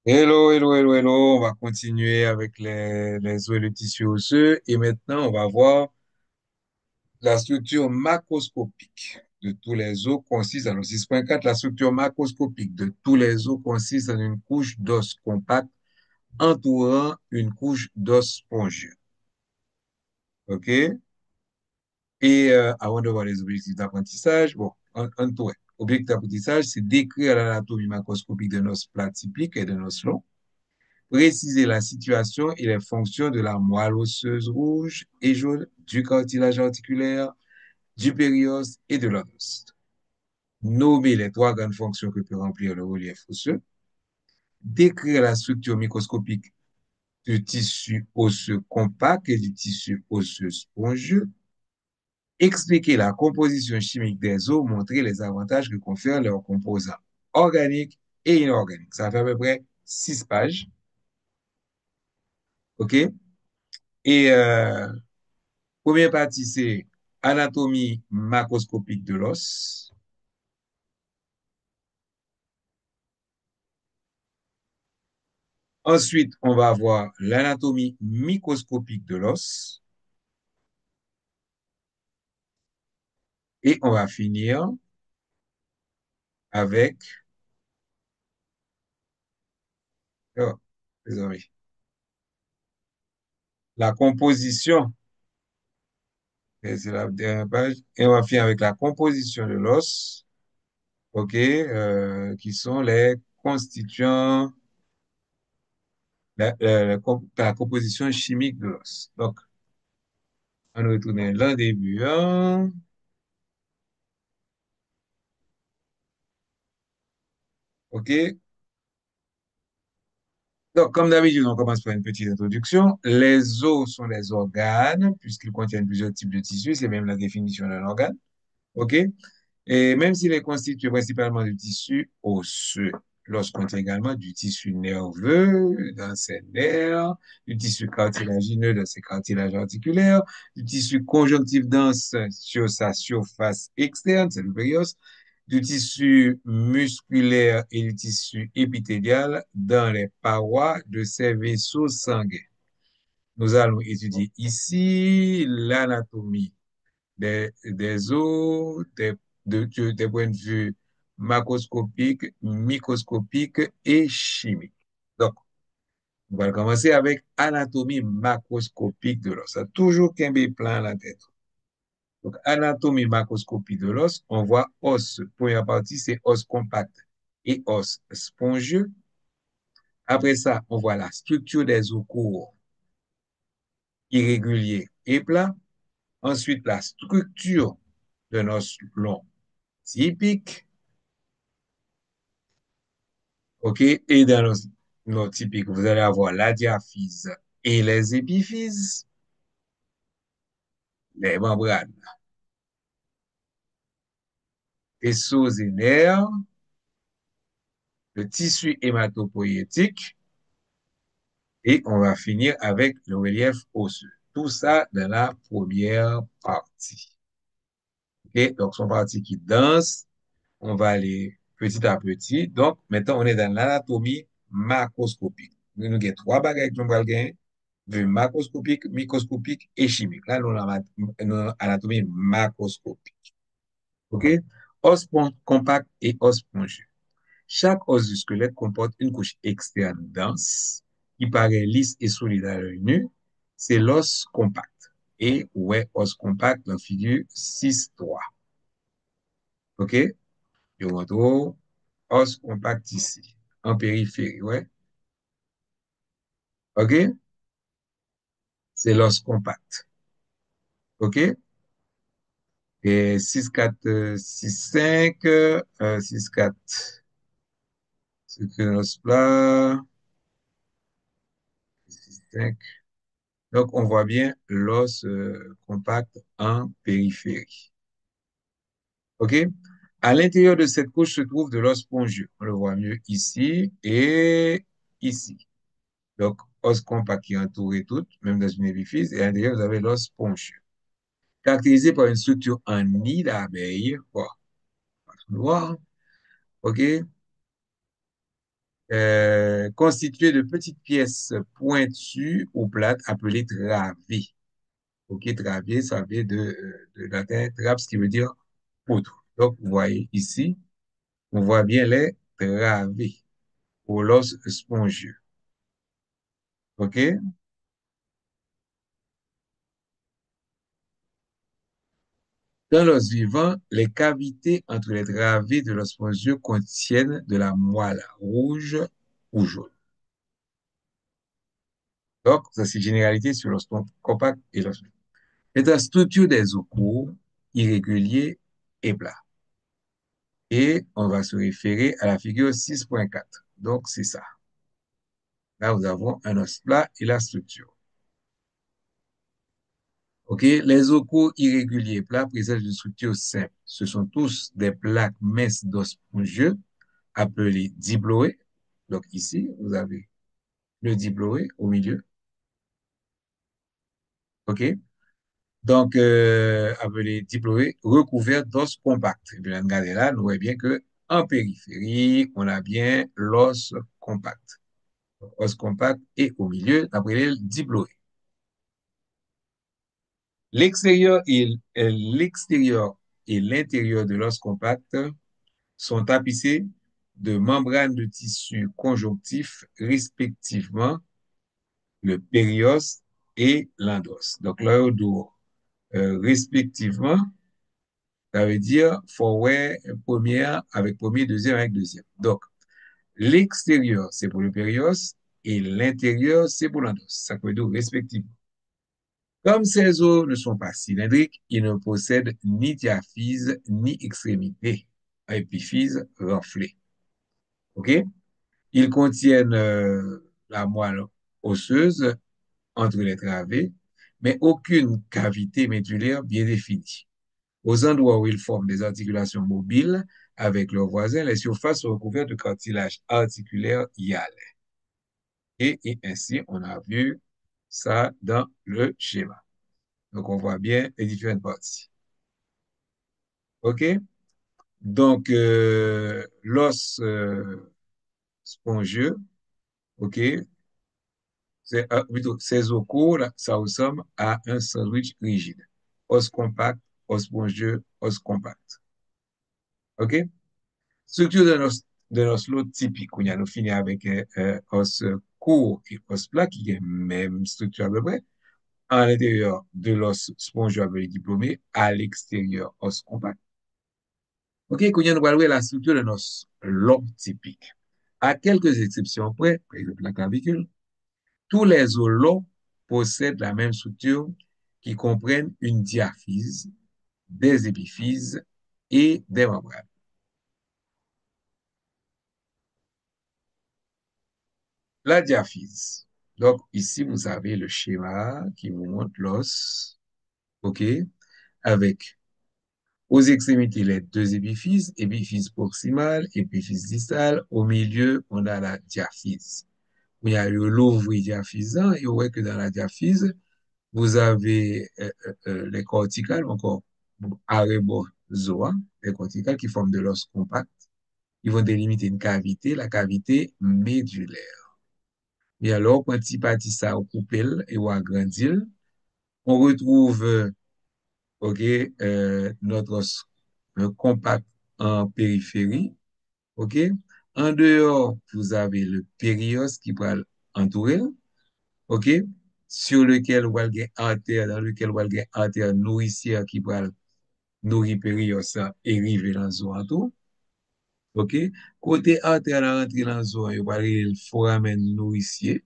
Hello, hello, hello, hello. On va continuer avec les os et le tissu osseux. Et maintenant, on va voir la structure macroscopique de tous les os consiste, alors 6.4, la structure macroscopique de tous les os consiste en une couche d'os compact entourant une couche d'os spongieux. OK? Et avant de voir les objectifs d'apprentissage, bon, en tout, ouais. Objectif d'apprentissage, c'est décrire l'anatomie macroscopique d'un os plat typique et d'un os long. Préciser la situation et les fonctions de la moelle osseuse rouge et jaune, du cartilage articulaire, du périos et de l'os. Nommer les trois grandes fonctions que peut remplir le relief osseux. Décrire la structure microscopique du tissu osseux compact et du tissu osseux spongieux. Expliquer la composition chimique des os, montrer les avantages que confèrent leurs composants organiques et inorganiques. Ça fait à peu près 6 pages. OK? Et première partie, c'est anatomie macroscopique de l'os. Ensuite, on va avoir l'anatomie microscopique de l'os. Et on va finir avec, oh, désolé, la composition. Et c'est la dernière page. Et on va finir avec la composition de l'os, OK, qui sont les constituants, la composition chimique de l'os. Donc, on retourne l'un début, hein. OK. Donc, comme d'habitude, on commence par une petite introduction. Les os sont des organes, puisqu'ils contiennent plusieurs types de tissus, c'est même la définition d'un organe. OK? Et même s'il est constitué principalement du tissu osseux, l'os contient également du tissu nerveux dans ses nerfs, du tissu cartilagineux dans ses cartilages articulaires, du tissu conjonctif dense sur sa surface externe, c'est le périos, du tissu musculaire et du tissu épithélial dans les parois de ces vaisseaux sanguins. Nous allons étudier ici l'anatomie des os, des points de vue macroscopiques, microscopiques et chimiques. Donc, on va commencer avec anatomie macroscopique de l'os. Ça a toujours qu'un plein à la tête. Donc, anatomie macroscopique de l'os, on voit os. Première partie, c'est os compact et os spongieux. Après ça, on voit la structure des os courts, irréguliers et plats. Ensuite, la structure d'un os long typique. OK? Et dans nos typiques, vous allez avoir la diaphyse et les épiphyses, les membranes, vaisseaux et nerfs, le tissu hématopoïétique, et on va finir avec le relief osseux. Tout ça dans la première partie. OK? Donc, son partie qui danse, on va aller petit à petit. Donc, maintenant, on est dans l'anatomie macroscopique. Nous avons trois bagages que nous allons gagner. Vue macroscopique, microscopique et chimique. Là, nous avons l'anatomie macroscopique. OK? Os compact et os spongieux. Chaque os du squelette comporte une couche externe dense qui paraît lisse et solide à l'œil nu. C'est l'os compact. Et ouais, os compact dans figure 6.3. OK? Je retrouve os compact ici, en périphérie, ouais. OK? C'est l'os compact. OK? Et 6, 4, 6, 5, 6, 4, c'est que l'os plat, 6, 5. Donc, on voit bien l'os compact en périphérie. OK? À l'intérieur de cette couche se trouve de l'os spongieux. On le voit mieux ici et ici. Donc, os compact qui entoure tout, même dans une épiphyse, et à l'intérieur, vous avez l'os spongieux. Caractérisé par une structure en nid d'abeille, bon, noir, OK? constitué de petites pièces pointues ou plates appelées travées. OK, travées, ça vient de latin traps qui veut dire poutre. Donc, vous voyez ici, on voit bien les travées au l'os spongieux. OK? Dans l'os vivant, les cavités entre les travées de l'os spongieux contiennent de la moelle rouge ou jaune. Donc, ça c'est généralité sur l'os compact et l'os. Maintenant, structure des os courts, irréguliers et plats. Et on va se référer à la figure 6.4. Donc, c'est ça. Là, nous avons un os plat et la structure. OK? Les os courts, irréguliers et plats présentent une structure simple. Ce sont tous des plaques minces d'os spongieux appelées diploées. Donc, ici, vous avez le diploé au milieu. OK? Donc, appelé diploé, recouvert d'os compacts. Et puis, regardez là, nous voyons bien que en périphérie, on a bien l'os compact. Os compact et au milieu, appelé le diploé. L'extérieur et l'intérieur de l'os compact sont tapissés de membranes de tissu conjonctif, respectivement le périos et l'endos. Donc, là, respectivement, ça veut dire forward première avec premier, deuxième avec deuxième. Donc, l'extérieur, c'est pour le périos et l'intérieur, c'est pour l'endos. Ça veut dire respectivement. Comme ces os ne sont pas cylindriques, ils ne possèdent ni diaphyse ni extrémité, épiphyse renflée. OK? Ils contiennent la moelle osseuse entre les travées, mais aucune cavité médulaire bien définie. Aux endroits où ils forment des articulations mobiles avec leurs voisins, les surfaces sont recouvertes de cartilage articulaire hyalin. Et ainsi, on a vu ça dans le schéma. Donc, on voit bien les différentes parties. OK? Donc, l'os spongieux, OK? Plutôt, ces os courts, là, ça ressemble à un sandwich rigide. Os compact, os spongieux, os compact. OK? Structure de nos lot typique, où il y a nous fini avec os court et os plat, qui est même structure à peu près. À l'intérieur de l'os spongieux avec diplômé, à l'extérieur, os compact. OK, qu'on y a nous parler la structure de nos lot typique. À quelques exceptions près, par exemple la clavicule, tous les os lots possèdent la même structure qui comprennent une diaphyse, des épiphyses et des membranes. La diaphyse. Donc, ici, vous avez le schéma qui vous montre l'os, OK, avec aux extrémités les deux épiphyses, épiphyse proximale, épiphyse distale. Au milieu, on a la diaphyse. Il y a le l'ouvri diaphysant et on voit que dans la diaphyse, vous avez les corticales, encore arébozoa, les corticales qui forment de l'os compact. Ils vont délimiter une cavité, la cavité médulaire. Et alors, quand il partit ça au coupel et au agrandil, on retrouve, OK, notre os compact en périphérie, OK? En dehors, vous avez le périos qui va entourer, OK? Sur lequel vous avez artère, dans lequel vous avez artère nourricière qui va nourrir périos et rive dans le zone, OK? Côté artère, la rentrée dans le zone, vous avez le foramen nourricier.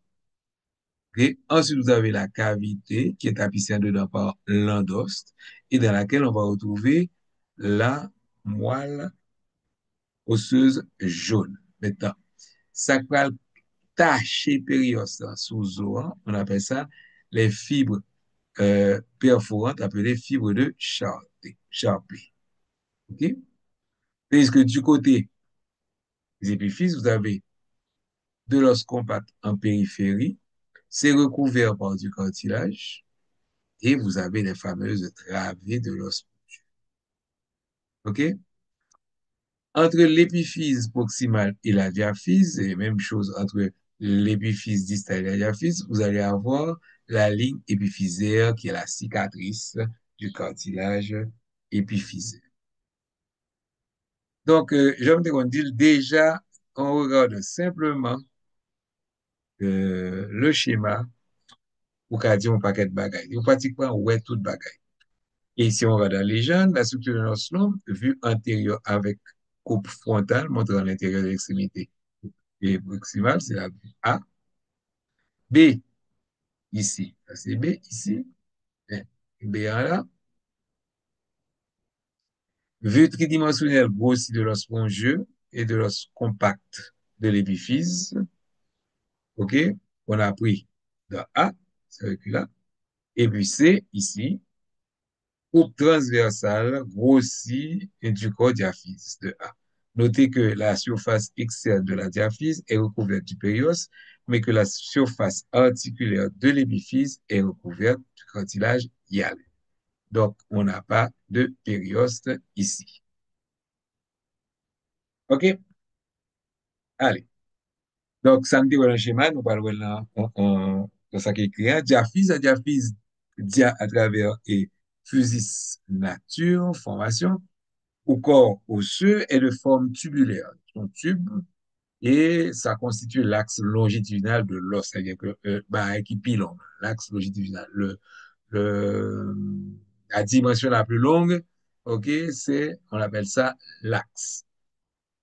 Et ensuite, vous avez la cavité qui est tapissée en dedans par l'endoste et dans laquelle on va retrouver la moelle osseuse jaune. Maintenant, ça va tacher périos sous eau, on appelle ça les fibres perforantes appelées fibres de Charpey. OK? Puisque du côté des épiphyses, vous avez de l'os compact en périphérie, c'est recouvert par du cartilage. Et vous avez les fameuses travées de l'os. OK? Entre l'épiphyse proximale et la diaphyse, et même chose entre l'épiphyse distale et la diaphyse, vous allez avoir la ligne épiphysaire qui est la cicatrice du cartilage épiphysaire. Donc, j'aimerais dire déjà, on regarde simplement le schéma ou qu'a dit un paquet de bagailles. Ou pratiquement, ouais, tout bagaille. Et si on regarde la légende, la structure de l'osselum, vue antérieure avec coupe frontale, montrant l'intérieur de l'extrémité et proximale, c'est la vue A. B, ici. Ça, c'est B, ici. Hein, B en là. Vue tridimensionnelle grossie de l'os spongieux et de l'os compact de l'épiphyse. OK? On a pris dans A, ce recul-là. Et puis C, ici, coupe transversale grossie du corps diaphyse de A. Notez que la surface externe de la diaphyse est recouverte du périos, mais que la surface articulaire de l'épiphyse est recouverte du cartilage hyalin. Donc, on n'a pas de périoste ici. OK? Allez. Donc, ça me dit le schéma, nous parlons dans ça qui est écrit, hein. Diaphyse, dia à travers et fusis nature, formation, au corps osseux est de forme tubulaire. Son tube, et ça constitue l'axe longitudinal de l'os, c'est-à-dire que, bah, qui pilon, l'axe longitudinal. Le, la dimension la plus longue, OK, on appelle ça l'axe.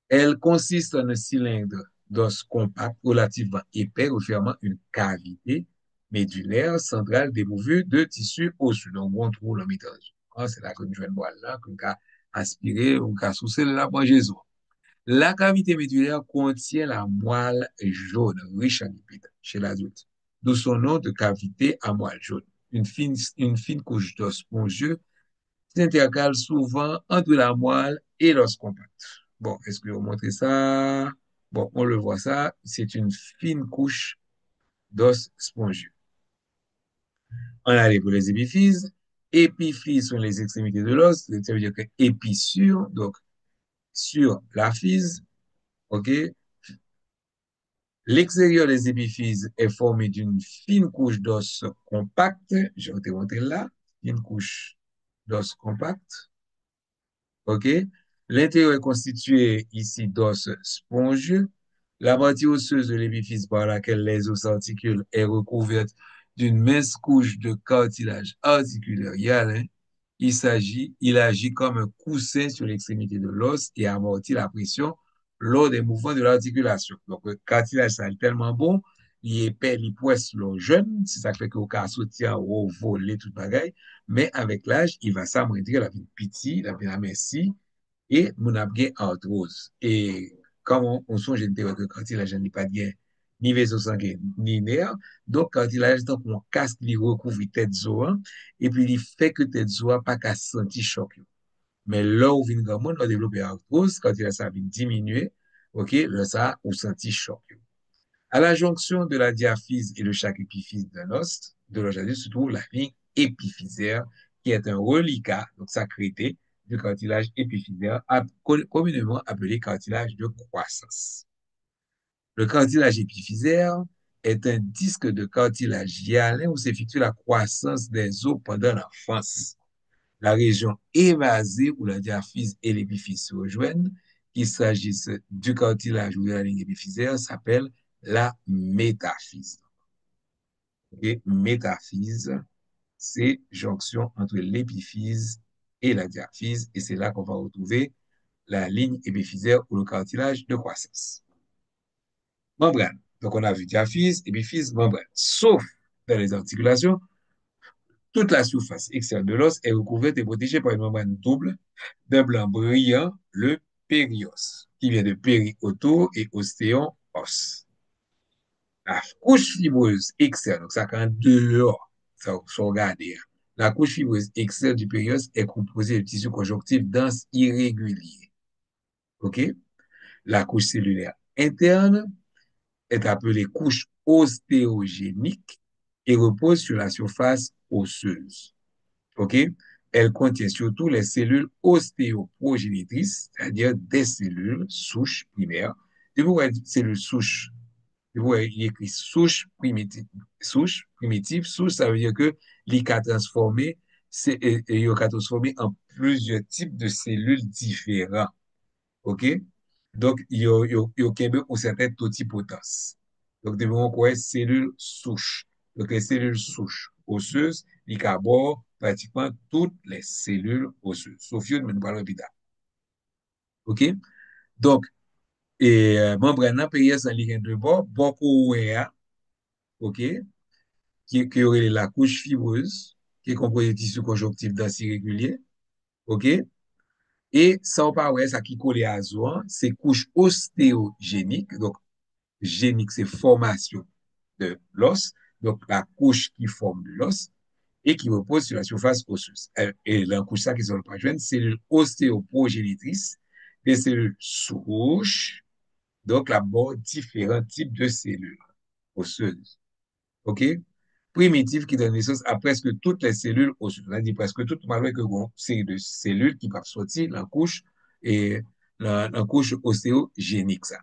Elle consiste en un cylindre d'os compact relativement épais refermant une cavité médulaire centrale dépourvue de tissu osseux. Donc, on trouve le métage. C'est là que nous jouons boire là, qu'on a aspiré, on a soucié la bangeaison. La cavité médulaire contient la moelle jaune, riche en lipides, chez l'adulte, d'où son nom de cavité à moelle jaune. Une fine couche d'os spongieux s'intercale souvent entre la moelle et l'os compact. Bon, est-ce que vous montrez ça? Bon, on le voit ça. C'est une fine couche d'os spongieux. On a les pour les épiphyses. Épiphyses sont les extrémités de l'os. Ça veut dire que épissure, donc sur la physe, OK? L'extérieur des épiphyses est formé d'une fine couche d'os compact. Je vais te montrer là. Une couche d'os compact. OK? L'intérieur est constitué ici d'os spongieux. La partie osseuse de l'épiphyse par laquelle les os s'articulent est recouverte d'une mince couche de cartilage articulaire hyalin. Il agit comme un coussin sur l'extrémité de l'os et amortit la pression lors des mouvements de l'articulation. Donc, le cartilage, ça est tellement bon, il est épais, il poisse le jeune, c'est ça qui fait qu'au cas soutien, au voler, tout bagaille, mais avec l'âge, il va s'amoindrir, la vie petit, la vie aminci, et mon abgé arthrose. Et comme on songe que cartilage n'est pas bien, ni vaisseau sanguin, ni nerf, donc cartilage, donc on casque, il recouvre tête zoan, et puis il fait que tête zoan pas qu'à sentir choc. Mais là où vient grand monde, on développer arthrose, cartilage ça vient diminuer, ok, là ça, on sentit choc. À la jonction de la diaphyse et de chaque épiphyse d'un os, de l'os se trouve la ligne épiphysaire, qui est un reliquat, donc sacrété, du cartilage épiphysaire, communément appelé cartilage de croissance. Le cartilage épiphysaire est un disque de cartilage hyalin où s'effectue la croissance des os pendant l'enfance. La région évasée où la diaphyse et l'épiphyse se rejoignent, qu'il s'agisse du cartilage ou de la ligne épiphysaire, s'appelle la métaphyse. Et métaphyse, c'est jonction entre l'épiphyse et la diaphyse, et c'est là qu'on va retrouver la ligne épiphysaire ou le cartilage de croissance. Membrane. Donc, on a vu diaphyse, épiphyse, membrane. Sauf dans les articulations, toute la surface externe de l'os est recouverte et protégée par une membrane double d'un blanc brillant, le périos, qui vient de périoto et ostéon os. La couche fibreuse externe, donc ça quand dehors, ça faut regarder. La couche fibreuse externe du périos est composée de tissus conjonctifs denses irréguliers. OK? La couche cellulaire interne est appelée couche ostéogénique et repose sur la surface osseuse. OK? Elle contient surtout les cellules ostéoprogénitrices, c'est-à-dire des cellules souches primaires. Et vous voyez, cellules souches, vous voyez, il y a écrit souche primitive, ça veut dire que l'IK transformé, il a transformé en plusieurs types de cellules différents. OK? Donc, il y a une certaine totipotence. Donc, devons quoi cellules souches. Donc, les cellules souches osseuses, ils carburent pratiquement toutes les cellules osseuses. Sauf une, mais nous parlons plus tard. OK? Donc, membrane périèse en ligne de bord, beaucoup ouéa, OK? Qui aurait la couche fibreuse, qui est composée de tissu conjonctif dense irrégulier. OK? Et ça, on parle, ça qui colle à zoan, c'est couche ostéogénique. Donc, génique, c'est formation de l'os, donc la couche qui forme l'os et qui repose sur la surface osseuse. Et la couche ça qui sont pas jeunes, cellules ostéoprogénitrices, des cellules souches, donc là-bas, différents types de cellules osseuses. OK? Primitives qui donnent naissance à presque toutes les cellules osseuses. On a dit presque toutes, malgré que bon, c'est de cellules qui peuvent sortir la couche et la couche ostéogénique, ça.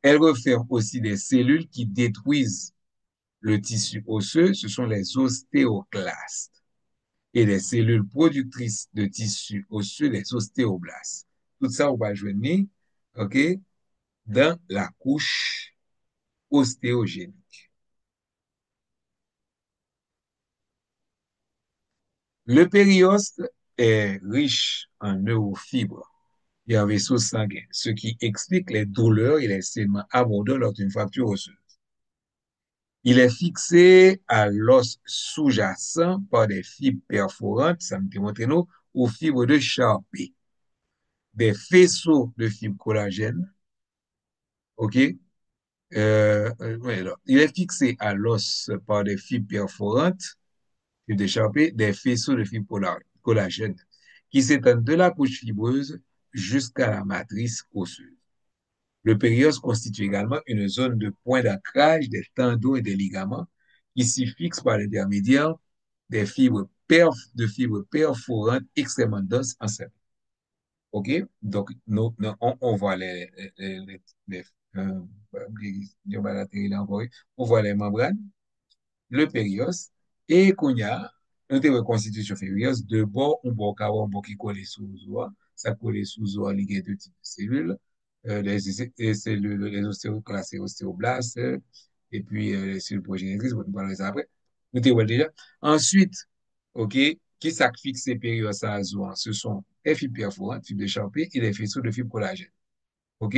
Elle referme aussi des cellules qui détruisent le tissu osseux, ce sont les ostéoclastes. Et les cellules productrices de tissu osseux, les ostéoblastes. Tout ça, on va joindre, OK, dans la couche ostéogénique. Le périoste est riche en neurofibres et en vaisseaux sanguins, ce qui explique les douleurs et les saignements abondants lors d'une fracture osseuse. Il est fixé à l'os sous-jacent par des fibres perforantes, ça me démontre nous, aux fibres de Charpé, des faisceaux de fibres collagènes, OK? Ouais, alors, il est fixé à l'os par des fibres perforantes, fibres de Charpé, des faisceaux de fibres collagènes, qui s'étendent de la couche fibreuse jusqu'à la matrice osseuse. Le périos constitue également une zone de point d'ancrage des tendons et des ligaments qui s'y fixent par l'intermédiaire des de fibres perforantes extrêmement denses en série. OK? Donc, on voit les, euh, on voit les membranes, le périos, et qu'on y a une reconstitution périos de bord, un bord carré, un bord qui colle sous zoa, ça colle sous zoa, il y a deux types de cellules, les cellules, les ostéoclastes et ostéoblastes, et puis les cellules progénitrices, on va parler ça après. Nous te voyons déjà. Ensuite, OK, qui ça fixe ces périos à zoa? Ce sont les fibres perforantes, fibres de Charpé, et les faisceaux de fibres collagènes. OK?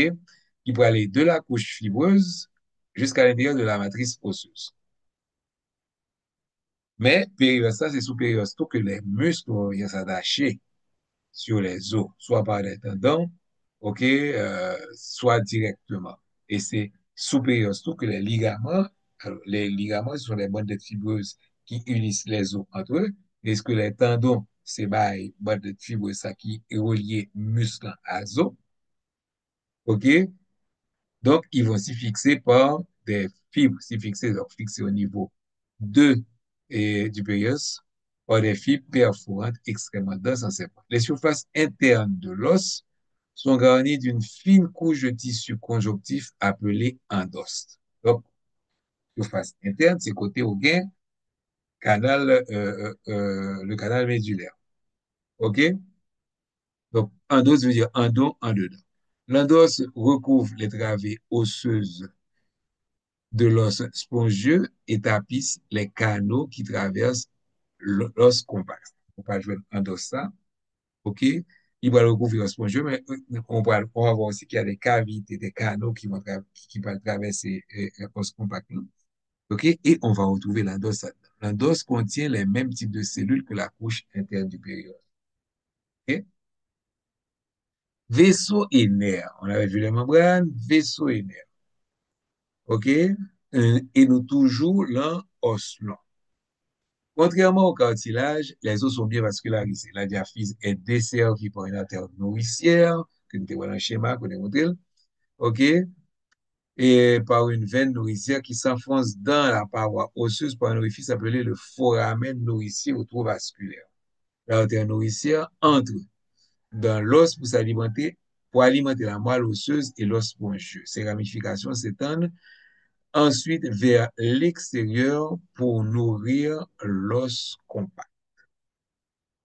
Qui peut aller de la couche fibreuse jusqu'à l'intérieur de la matrice osseuse. Mais périostat, c'est sous périostat que les muscles vont s'attacher sur les os, soit par des tendons, OK, soit directement. Et c'est sous périostat que les ligaments ce sont les bandes fibreuses qui unissent les os entre eux, et ce que les tendons, c'est les bandes fibreuses ça qui est relié muscle à os, OK? Donc, ils vont s'y fixer par des fibres, s'y fixer, donc fixer au niveau du périos par des fibres perforantes extrêmement denses en séparant. Les surfaces internes de l'os sont garnies d'une fine couche de tissu conjonctif appelé endoste. Donc, surface interne, c'est côté au gain, le canal médulaire. OK? Donc, endoste veut dire en dedans. L'endoste recouvre les travées osseuses de l'os spongieux et tapisse les canaux qui traversent l'os compact. On va jouer un ça, OK? Il va recouvrir l'os spongieux, mais on va voir aussi qu'il y a des cavités, des canaux qui vont traverser l'os compact. OK? Et on va retrouver l'endos. L'endos contient les mêmes types de cellules que la couche interne du période. OK? Vaisseau et nerfs. On avait vu les membranes, vaisseau et nerfs. OK? Et nous toujours l'un os long. Contrairement au cartilage, les os sont bien vascularisés. La diaphyse est desservie par une artère nourricière, que nous avons dans le schéma, qu'on a montré, OK? Et par une veine nourricière qui s'enfonce dans la paroi osseuse par un orifice appelé le foramen nourricier ou trou vasculaire. L'artère nourricière entre dans l'os pour alimenter la moelle osseuse et l'os spongieux. Ces ramifications s'étendent ensuite vers l'extérieur pour nourrir l'os compact.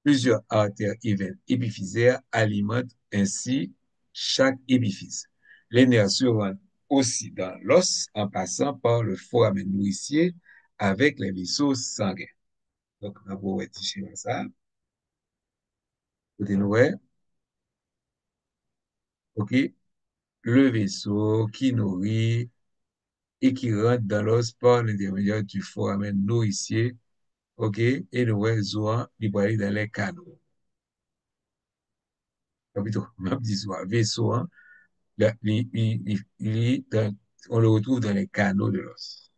Plusieurs artères et veines épiphysaires alimentent ainsi chaque épiphyse. Les nerfs se rendent aussi dans l'os en passant par le foramen nourricier avec les vaisseaux sanguins. Donc, on va pouvoir étirer ça. Côté noir, OK? Le vaisseau qui nourrit et qui rentre dans l'os par l'intermédiaire du foramen nourricier, OK? Et le réseau, il va aller dans les canaux. Plutôt, même dit soit vaisseau, on le retrouve dans les canaux de l'os.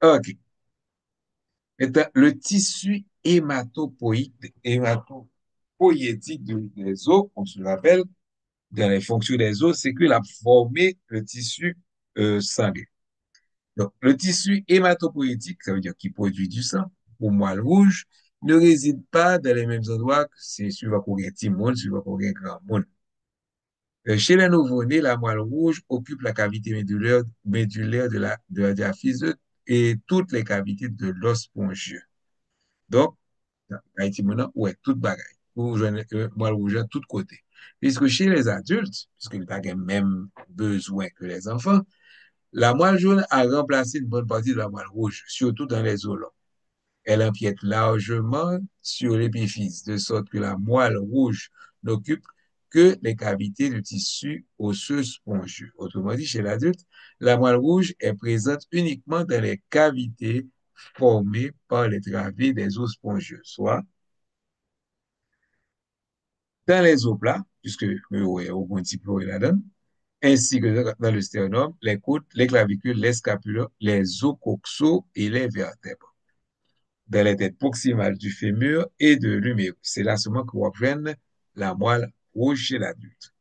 OK. Le tissu hématopoïétique des os, on se rappelle, dans les fonctions des os, c'est qu'il a formé le tissu sanguin. Donc, le tissu hématopoïétique, ça veut dire qui produit du sang, ou moelle rouge, ne réside pas dans les mêmes endroits que c'est suivant qu'on ait petit monde, suivant qu'on ait grand monde. Chez les nouveau-nés, la moelle rouge occupe la cavité médulaire de la diaphyse et toutes les cavités de l'os spongieux. Donc, Haïti maintenant, ouais, toute bagaille. Ou moelle rouge à tous côtés. Puisque chez les adultes, puisque n'y a pas même besoin que les enfants, la moelle jaune a remplacé une bonne partie de la moelle rouge, surtout dans les os longs. Elle empiète largement sur l'épiphyse, de sorte que la moelle rouge n'occupe que les cavités du tissu osseux spongieux. Autrement dit, chez l'adulte, la moelle rouge est présente uniquement dans les cavités formées par les travées des os spongieux, soit dans les os plats, puisque au principe, la donne, ainsi que dans le sternum, les côtes, les clavicules, les scapules, les os coxaux et les vertèbres. Dans les têtes proximales du fémur et de l'humérus. C'est là seulement qu'on apprenne la moelle rouge chez l'adulte.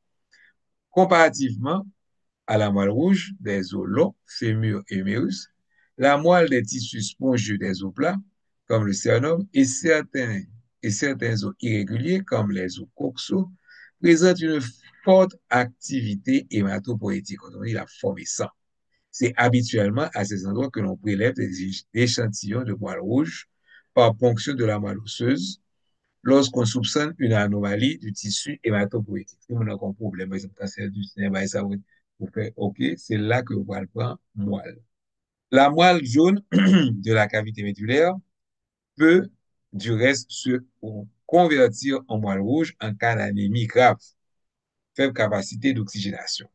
Comparativement à la moelle rouge des os longs, fémur et humérus, la moelle des tissus spongieux des os plats, comme le sternum, et certains os irréguliers, comme les os coxaux, présentent une forte activité hématopoïétique. On dit la forme est sang. C'est habituellement à ces endroits que l'on prélève des échantillons de moelle rouge par ponction de la moelle osseuse lorsqu'on soupçonne une anomalie du tissu hématopoïétique. Si on a un problème, par exemple, cancer du sein, bah, ça vous fait OK, c'est là que vous allez prendre moelle. La moelle jaune de la cavité médulaire peut, du reste, se convertir en moelle rouge en cas d'anémie grave, faible capacité d'oxygénation,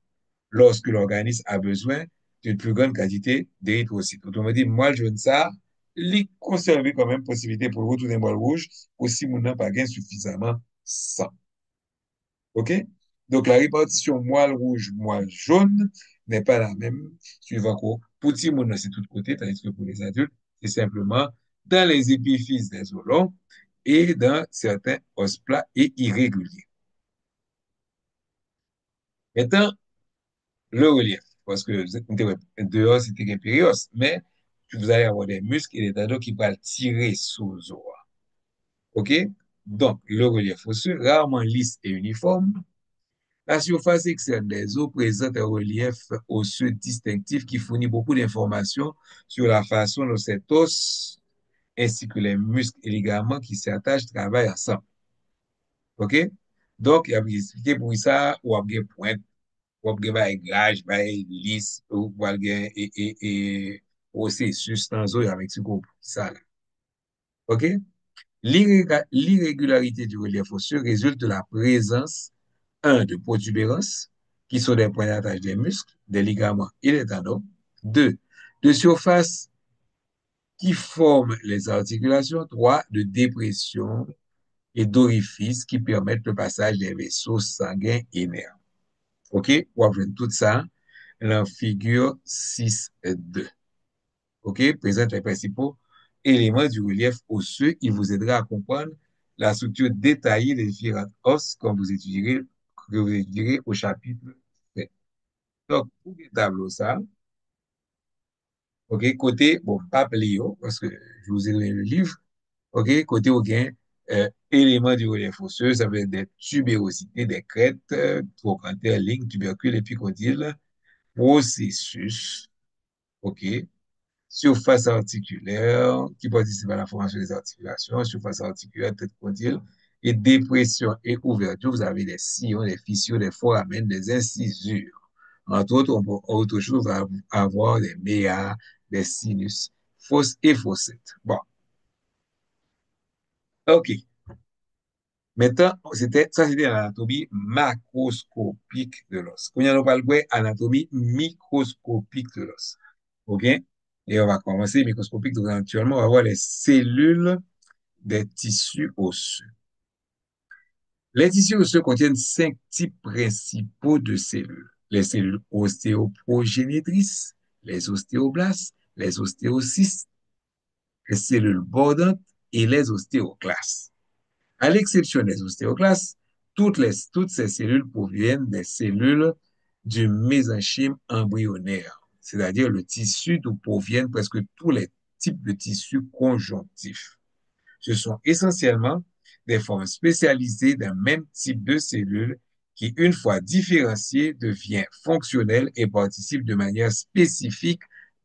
lorsque l'organisme a besoin d'une plus grande quantité d'érythrocytes. Autrement dit, moelle jaune ça, il conserver quand même possibilité pour retourner moelle rouge, aussi mon n'a pas gain suffisamment sang. OK? Donc, la répartition moelle rouge, moelle jaune n'est pas la même suivant quoi. Pour petit monde, c'est tout côté, tandis que pour les adultes, c'est simplement dans les épiphyses des os longs et dans certains os plats et irréguliers. Maintenant, le relief, parce que dehors, c'était un périos, mais vous allez avoir des muscles et des tendons qui vont tirer sous os. OK? Donc, le relief osseux, rarement lisse et uniforme. La surface externe des os présente un relief osseux distinctif qui fournit beaucoup d'informations sur la façon dont cet os ainsi que les muscles et ligaments qui s'y attachent travaillent ensemble. OK? Donc, il y a expliqué pour ça, ou a bien pointe, ou a bien grage, lisse, ou bien processus dans os avec ce groupe. Ça, là. OK? L'irrégularité du relief osseux résulte de la présence, un, de protubérances, qui sont des points d'attache des muscles, des ligaments et des tendons. Deux, de surfaces qui forment les articulations. Trois, de dépressions et d'orifices qui permettent le passage des vaisseaux sanguins et nerfs. OK? On va voir tout ça dans figure 6.2. OK? Présente les principaux éléments du relief osseux. Il vous aidera à comprendre la structure détaillée des différentes os que vous étudierez au chapitre 7. Donc, pour le tableau, ça, OK, côté, bon, pas Pléo, parce que je vous ai donné le livre, OK, côté au gain, éléments du relief osseux, ça veut être des tubérosités, des crêtes, trochanter, ligne, tubercule, épicondyle, processus, OK, surface articulaire, qui participe à la formation des articulations, surface articulaire, tête condyle, et dépression et ouverture, vous avez des sillons, des fissures, des foramens, des incisures. Entre autres, autre chose, on va avoir des méas, des sinus, fosses et fossettes. Bon, OK. Maintenant, c'était l'anatomie macroscopique de l'os. Quand on parle de anatomie microscopique de l'os. OK? Et on va commencer microscopique. Donc, actuellement, on va voir les cellules des tissus osseux. Les tissus osseux contiennent 5 types principaux de cellules. Les cellules ostéoprogénitrices, les ostéoblastes, les ostéocystes, les cellules bordantes et les ostéoclastes. À l'exception des ostéoclastes, toutes ces cellules proviennent des cellules du mésenchyme embryonnaire, c'est-à-dire le tissu d'où proviennent presque tous les types de tissus conjonctifs. Ce sont essentiellement des formes spécialisées d'un même type de cellules qui, une fois différenciées, devient fonctionnelles et participent de manière spécifique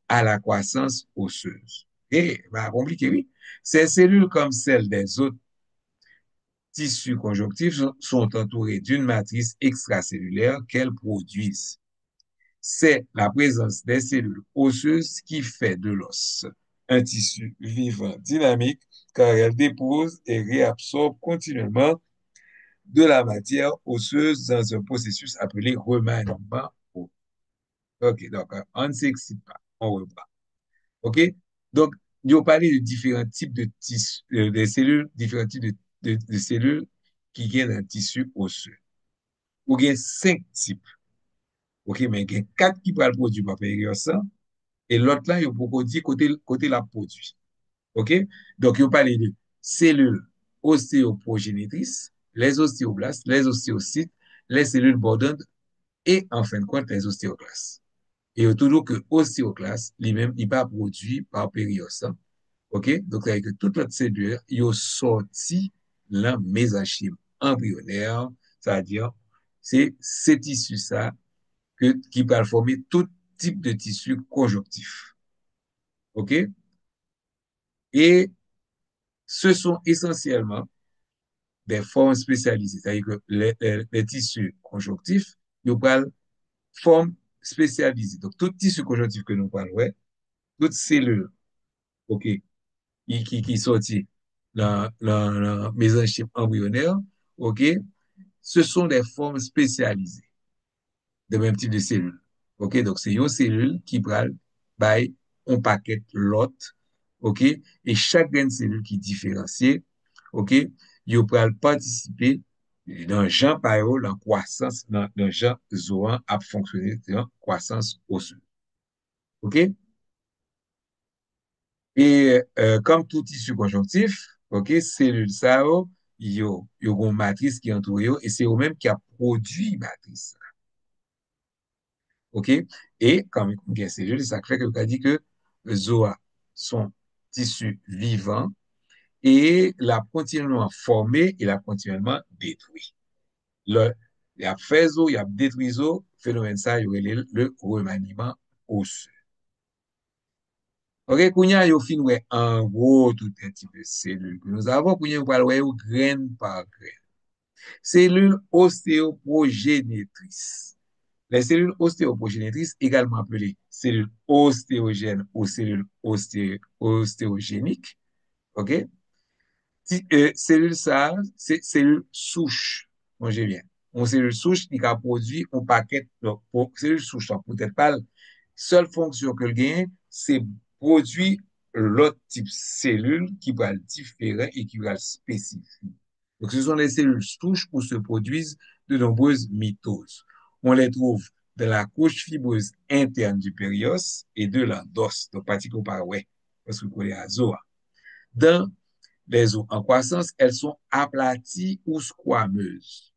à la croissance osseuse. Et, compliqué, oui. Ces cellules, comme celles des autres tissus conjonctifs sont entourés d'une matrice extracellulaire qu'elles produisent. C'est la présence des cellules osseuses qui fait de l'os un tissu vivant dynamique car elle dépose et réabsorbe continuellement de la matière osseuse dans un processus appelé remaniement. OK, donc on ne s'excite pas, on reprend. OK? Donc, nous avons parlé de différents types de tissus, des cellules, différents types de cellules qui viennent d'un tissu osseux. Ou bien 5 types. OK, mais il y a 4 qui peuvent produire par période ça, et l'autre là, il y a beaucoup dit côté la produit. OK? Donc, il y a parlé de cellules ostéoprogénitrices, les ostéoblastes, les ostéocytes, les cellules bordantes et, en fin de compte, les ostéoclastes. Et il y a toujours que ostéoclaste, lui-même, il pas produit par période ça. OK? Donc, avec toute notre cellule, il a sorti le mésenchyme embryonnaire, c'est-à-dire, c'est ces tissus-là qui peuvent former tout type de tissu conjonctif. OK? Et ce sont essentiellement des formes spécialisées, c'est-à-dire que les tissus conjonctifs, nous parlons formes spécialisées. Donc, tout tissu conjonctif que nous parlons, ouais, toute cellule, OK, qui sortit dans le mésenchyme embryonnaire, OK, ce sont des formes spécialisées de même type de cellules. OK, donc c'est une cellule qui pral by un paquet l'autre. OK, et chaque cellule qui est différenciée, OK, il pral participer dans Jean Payot, dans croissance, dans Jean Zoan à fonctionner dans croissance osseuse. OK? Et comme tout tissu conjonctif, OK, cellule ça, yo une matrice qui entoure yo, et c'est eux-mêmes qui a produit matrice. OK? Et comme il y a cellules, ça fait que je dit que ZOA sont tissus vivants et l'a continuellement formé et l'a continuellement détruit. Le, il a fait zo, il a détruit zo, phénomène ça, il y aurait le remaniement osseux. OK, kounya yo fin wè en gros tout un type de cellules que nous avons, kounya yo pral wè yo graine par graine. Cellules ostéoprogénitrices. Les cellules ostéoprogénitrices, également appelées cellules ostéogènes ou cellules ostéogéniques, OK? Cellule ça, c'est cellule souche. Bon, j'ai bien. Une cellule souche qui a produit un paquet, donc, pour cellule souche, donc, peut-être pas, seule fonction que le gain, c'est produire l'autre type de cellule qui va le différent et qui va le spécifique. Donc, ce sont les cellules souches où se produisent de nombreuses mitoses. On les trouve de la couche fibreuse interne du périos et de l'endos, donc particulièrement par ouais, parce que vous connaissez azoa. Dans les os en croissance, elles sont aplaties ou squameuses.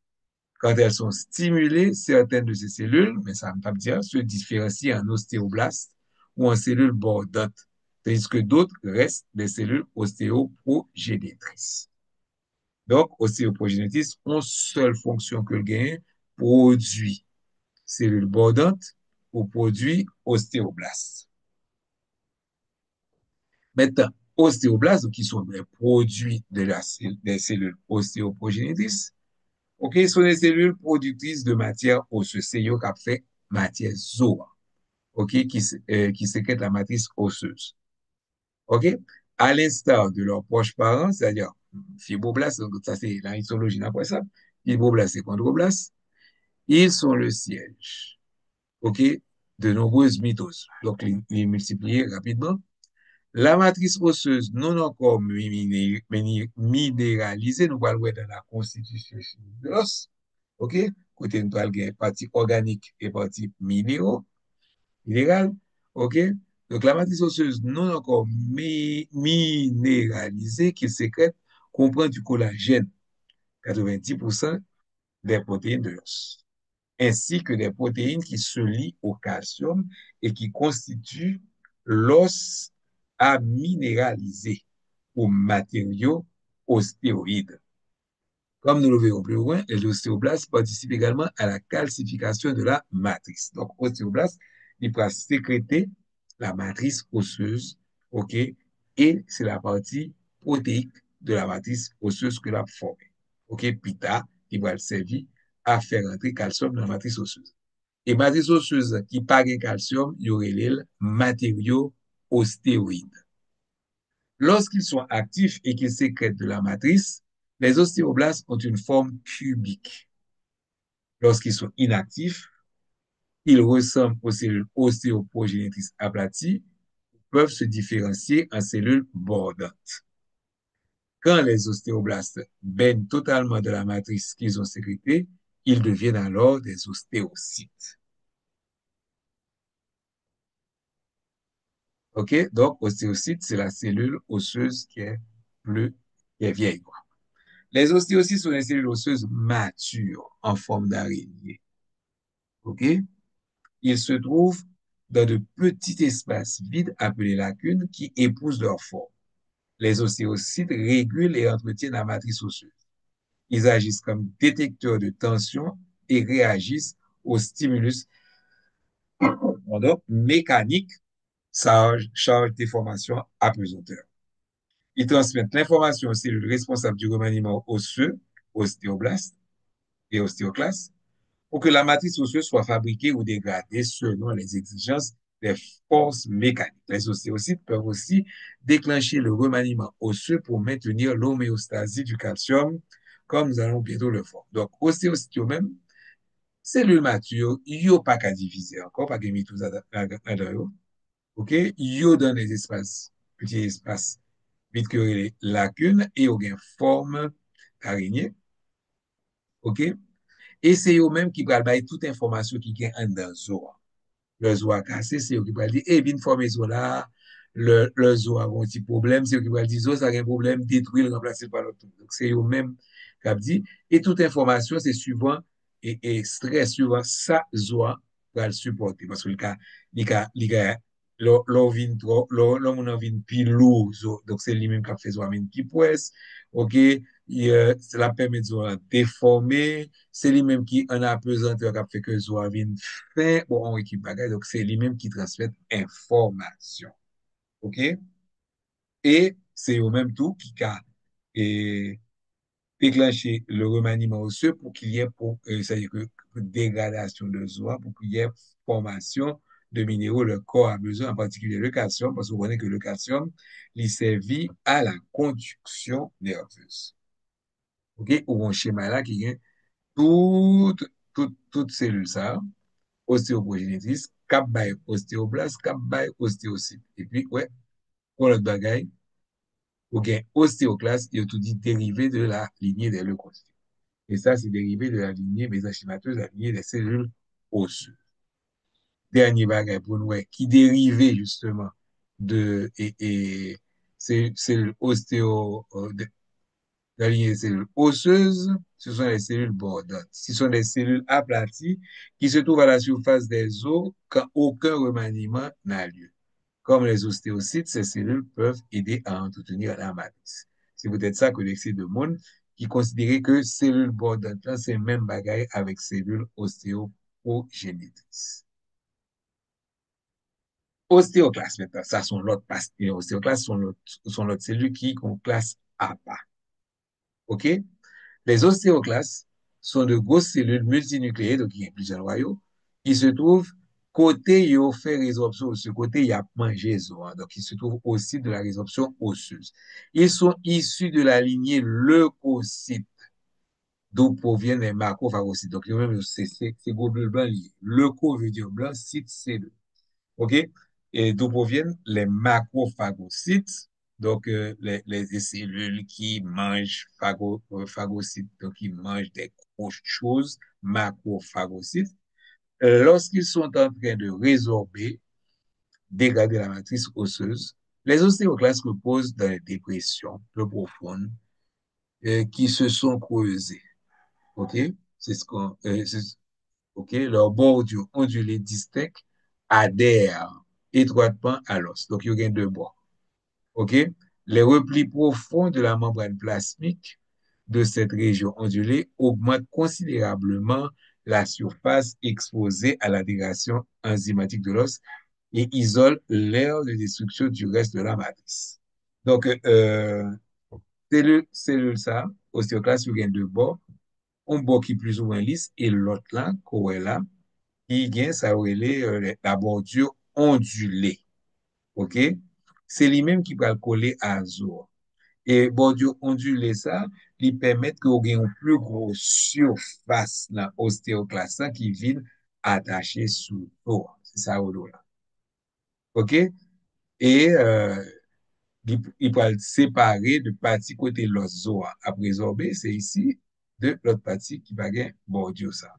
Quand elles sont stimulées, certaines de ces cellules, mais ça ne veut pas dire, se différencient en ostéoblastes ou en cellules bordantes. tandis que d'autres restent des cellules ostéoprogénitrices. Donc, ostéoprogénitrices ont seule fonction que le gain produit cellules bordantes ou produit ostéoblastes. Maintenant, ostéoblastes, qui sont des produits des cellules ostéoprogénitrices, ok, sont des cellules productrices de matière osseuse. C'est eux qui fait matière zo, ok, qui sécrète la matrice osseuse. Ok? À l'instar de leurs proches parents, c'est-à-dire fibroblastes, donc ça c'est la histologie d'après ça, fibroblastes et chondroblastes, ils sont le siège, ok, de nombreuses mitoses. Donc, les multiplier rapidement. La matrice osseuse non encore minéralisée, nous allons voir dans la constitution de l'os, ok, côté nous allons partie organique et partie minérale, ok. Donc la matrice osseuse non encore minéralisée qui sécrète comprend du collagène, 90% des protéines de l'os, ainsi que des protéines qui se lient au calcium et qui constituent l'os à minéraliser aux matériaux ostéoïdes. Comme nous le verrons plus loin, les ostéoblastes participent également à la calcification de la matrice. Donc, ostéoblastes, ils peuvent sécréter la matrice osseuse, OK, et c'est la partie protéique de la matrice osseuse que l'a formée. OK, pita, qui va servir à faire entrer calcium dans la matrice osseuse. Et matrice osseuse qui n'a pas de calcium, il y aurait les matériaux ostéoïdes. Lorsqu'ils sont actifs et qu'ils sécrètent de la matrice, les ostéoblastes ont une forme cubique. Lorsqu'ils sont inactifs, ils ressemblent aux cellules ostéoprogénitrices aplaties, peuvent se différencier en cellules bordantes. Quand les ostéoblastes baignent totalement de la matrice qu'ils ont sécrétée, ils deviennent alors des ostéocytes. OK? Donc, ostéocyte, c'est la cellule osseuse qui est vieille, quoi. Les ostéocytes sont des cellules osseuses matures en forme d'araignée. OK? Ils se trouvent dans de petits espaces vides appelés lacunes qui épousent leur forme. Les ostéocytes régulent et entretiennent la matrice osseuse. Ils agissent comme détecteurs de tension et réagissent aux stimulus mécaniques, charge déformation, apesanteur. Ils transmettent l'information aux cellules responsables du remaniement osseux, ostéoblastes et ostéoclastes, pour que la matrice osseuse soit fabriquée ou dégradée selon les exigences des forces mécaniques. Les ostéocytes peuvent aussi déclencher le remaniement osseux pour maintenir l'homéostasie du calcium, comme nous allons bientôt le voir. Donc, ostéocytes eux-mêmes, cellules matures, ils n'ont pas qu'à diviser encore, pas qu'à mettre tout ça dans OK? Ils ont dans des espaces, petits espaces, vite que les lacunes, et ils ont une forme d'araignée. OK? Et c'est eux-mêmes qui prennent toute information qui est dans le zoo. Le zoo a cassé, c'est eux qui prennent dire, eh bien, former zo là, le zoo a un petit problème, c'est eux qui prennent dire, zo, ça a un problème, détruire, remplacer par l'autre. Donc, c'est eux-mêmes qui ont dit, et toute information, c'est suivant, et très suivant ça, zoo va le supporter. Parce que l'on vient trop, l'on vient plus lourd, donc c'est lui-même qui a fait zo qui presse, ok, cela permet de déformer, c'est lui-même qui en apesanteur qui a fait que zo vient fin, bon, on équipe bagage, donc c'est lui-même qui transmet information, ok, et c'est au même tout qui a et, déclenché le remaniement osseux pour qu'il y ait, c'est-à-dire que dégradation de zo, pour qu'il y ait formation de minéraux, le corps a besoin, en particulier le calcium, parce que vous voyez que le calcium, il servit à la conduction nerveuse. OK? Ou un schéma là qui est toute cellule ça, ostéoprogénitrice, cap by ostéoblast, cap by ostéocyte. Et puis, ouais, pour l'autre bagaille, ou bien ostéoclaste, il y a tout dit dérivé de la lignée des leucocytes. Et ça, c'est dérivé de la lignée mésenchymateuse, la lignée des cellules osseuses. Dernier bagaille pour nous, ouais, qui dérivait justement et cellules la lignée des cellules osseuses, ce sont les cellules bordantes. Ce sont des cellules aplaties qui se trouvent à la surface des os quand aucun remaniement n'a lieu. Comme les ostéocytes, ces cellules peuvent aider à entretenir la matrice. C'est peut-être ça que l'excès de monde qui considérait que cellules bordantes, c'est même bagaille avec cellules ostéoprogénitrices. Ostéoclastes, maintenant, ça sont l'autre partie. Ostéoclastes sont l'autre cellules qui ont classe à part. OK? Les ostéoclastes sont de grosses cellules multinucléées, donc il y a plusieurs noyaux, qui se trouvent côté yo fait résorption, ce côté il y a mangé zo, hein, donc ils se trouvent aussi de la résorption osseuse. Ils sont issus de la lignée leucocyte, d'où proviennent les macrophagocytes. Donc, même, c'est globules blancs liés. Leuco veut dire blanc, cyte, cellule. OK? Et d'où proviennent les macrophagocytes, donc les cellules qui mangent phagocytes, donc qui mangent des grosses choses, macrophagocytes. Lorsqu'ils sont en train de résorber, dégrader la matrice osseuse, les ostéoclastes reposent dans les dépressions peu profondes qui se sont creusées. OK? C'est ce qu'on, OK? Leurs bordures ondulées distinctes adhèrent étroitement à l'os. Donc, il y a deux bords. OK? Les replis profonds de la membrane plasmique de cette région ondulée augmentent considérablement la surface exposée à la dégradation enzymatique de l'os et isolent l'aire de destruction du reste de la matrice. Donc, cellule ça, ostéoclaste, il y a deux bords, un bord qui est plus ou moins lisse et l'autre là, qu'on est là, qui gagne ça la bordure ondulée. OK? C'est lui-même qui va le coller à zo. Et bordure ondulée ça, lui permet que vous ayez une plus grosse surface dans l'ostéoclaste qui vient attaché sous l'eau. C'est ça au là. OK? Et il va le séparer de partie côté l'os zo à résorber, c'est ici de l'autre partie qui va gagner bordure ça.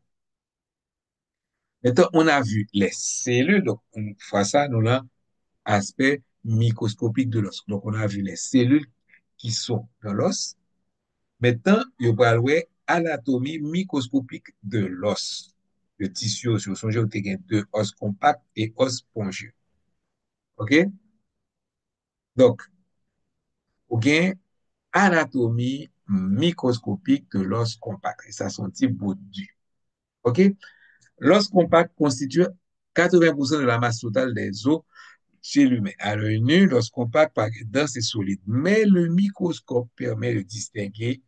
Maintenant, on a vu les cellules, donc une fois ça, nous avons aspect microscopique de l'os. Donc, on a vu les cellules qui sont dans l'os. Maintenant, il va voir anatomie microscopique de l'os, le tissu osseux. Songez au deux os compacts et os spongieux. OK? Donc, on a anatomie microscopique de l'os compact. Et ça, son type bout du. OK? L'os compact constitue 80% de la masse totale des os chez l'humain. À l'œil nu, lorsqu'on parle par dense et solide, mais le microscope permet de distinguer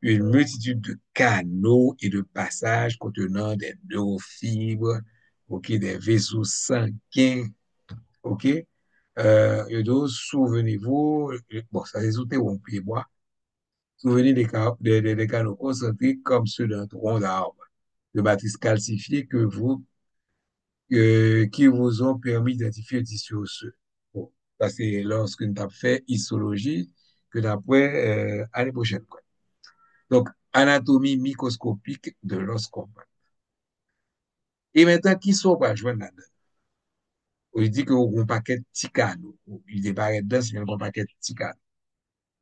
une multitude de canaux et de passages contenant des neurofibres, ok, des vaisseaux sanguins, ok. Et donc, souvenez-vous, bon, ça résulte où on peut boire. Souvenez des canaux concentriques comme ceux d'un tronc d'arbre, de matrices calcifiées qui vous ont permis d'identifier le tissu osseux. Bon, ça c'est lorsque nous avons fait histologie que d'après l'année prochaine, quoi. Donc, anatomie microscopique de l'os compact. Et maintenant, qui sont pas joindre là-dedans? On dit que vous un paquet de petits canaux. Il déparait dedans, c'est un paquet de petits canaux.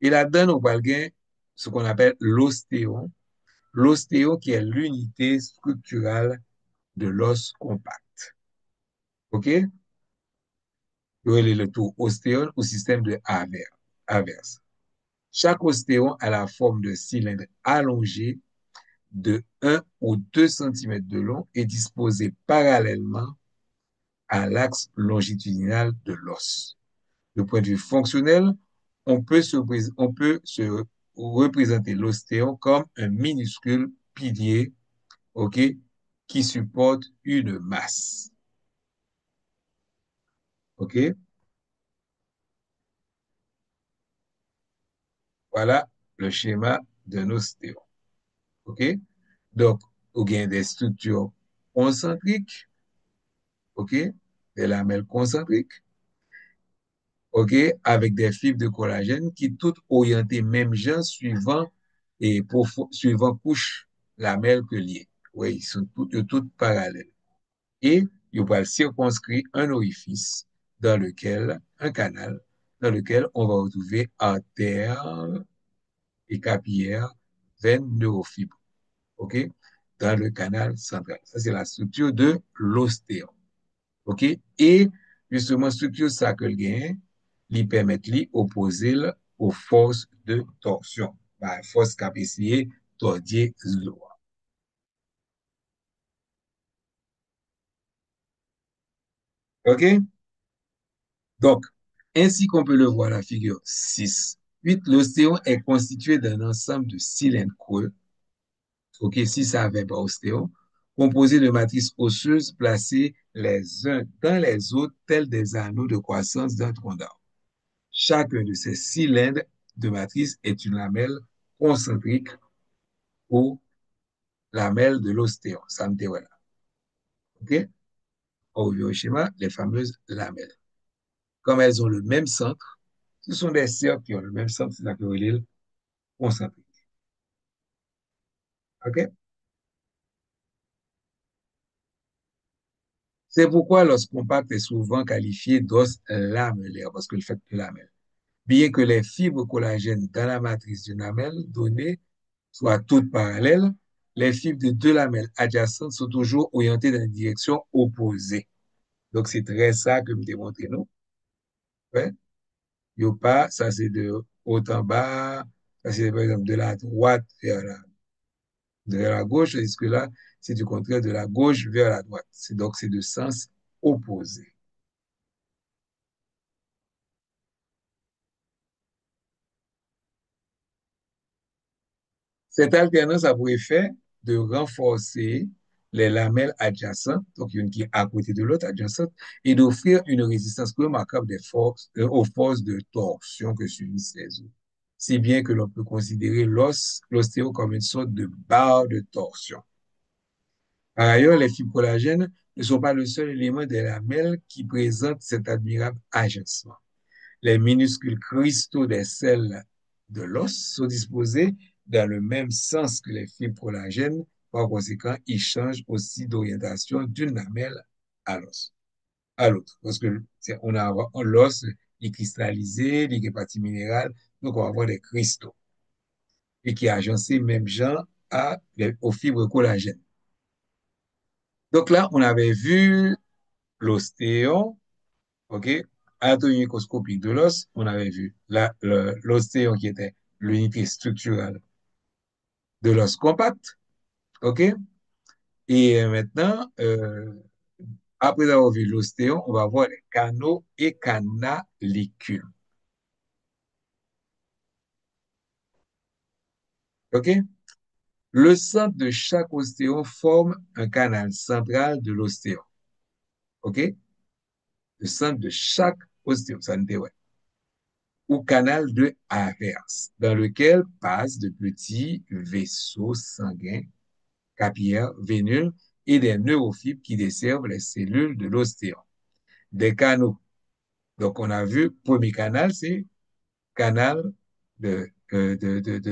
Et là-dedans, on va gagner ce qu'on appelle l'ostéon. L'ostéon qui est l'unité structurale de l'os compact. OK? Le tout ostéon au système de Haber. Chaque ostéon a la forme de cylindre allongé de 1 ou 2 cm de long et disposé parallèlement à l'axe longitudinal de l'os. Du point de vue fonctionnel, on peut se représenter l'ostéon comme un minuscule pilier, ok, qui supporte une masse. OK? Voilà le schéma d'un ostéon. OK? Donc, on gagne des structures concentriques, OK? Des lamelles concentriques, OK? Avec des fibres de collagène qui toutes orientées même genre suivant couche lamelle que liées. Oui, ils sont toutes parallèles. Et il va circonscrire un orifice un canal, dans lequel on va retrouver artères et capillaires, veines, neurofibres. OK? Dans le canal central. Ça, c'est la structure de l'ostéon. OK? Et Justement, structure ça que le gain, lui permet de opposer aux forces de torsion. Bah, force qui a essayé tordier l'eau. OK? Donc, ainsi qu'on peut le voir à la figure 6, 8, l'ostéon est constitué d'un ensemble de cylindres creux, OK, 6 à 20 par ostéon, composés de matrices osseuses placées les uns dans les autres, tels des anneaux de croissance d'un tronc d'arbre. Chacun de ces cylindres de matrice est une lamelle concentrique ou lamelle de l'ostéon. Ça me dit, voilà. OK? On revient au schéma, les fameuses lamelles. Comme elles ont le même centre, ce sont des cercles qui ont le même centre, c'est ça que l'île concentrique. OK? C'est pourquoi l'os compact est souvent qualifié d'os lamellaire, parce que le fait lamelle. Bien que les fibres collagènes dans la matrice d'une lamelle donnée soient toutes parallèles, les fibres de deux lamelles adjacentes sont toujours orientées dans une direction opposée. Donc, c'est très ça que me démontrez nous. Ouais. Yo pas, ça c'est de haut en bas, ça c'est par exemple de la droite vers la gauche, tandis que là, c'est du contraire de la gauche vers la droite. Donc, c'est de sens opposé. Cette alternance a pour effet de renforcer les lamelles adjacentes, donc une qui est à côté de l'autre adjacente, et d'offrir une résistance remarquable aux forces de torsion que subissent les os. Si bien que l'on peut considérer l'ostéo comme une sorte de barre de torsion. Par ailleurs, les fibres collagènes ne sont pas le seul élément des lamelles qui présente cet admirable agencement. Les minuscules cristaux des selles de l'os sont disposés dans le même sens que les fibres collagènes. Par conséquent, ils changent aussi d'orientation d'une lamelle à l'os, à l'autre. Parce que on a l'os, il est cristallisé, il est partie minérale, donc on va avoir des cristaux et qui est agencé même genre aux fibres collagènes. Donc là, on avait vu l'ostéon, OK? Anatomie microscopique de l'os, on avait vu l'ostéon qui était l'unité structurelle de l'os compact, OK? Et maintenant, après avoir vu l'ostéon, on va voir les canaux et canalicules, OK? Le centre de chaque ostéon forme un canal central de l'ostéon, OK? Le centre de chaque ostéon, ça ne ouais, ou canal de Havertz, dans lequel passent de petits vaisseaux sanguins capillaires, vénules et des neurofibres qui desservent les cellules de l'ostéon. Des canaux. Donc, on a vu, premier canal, c'est canal de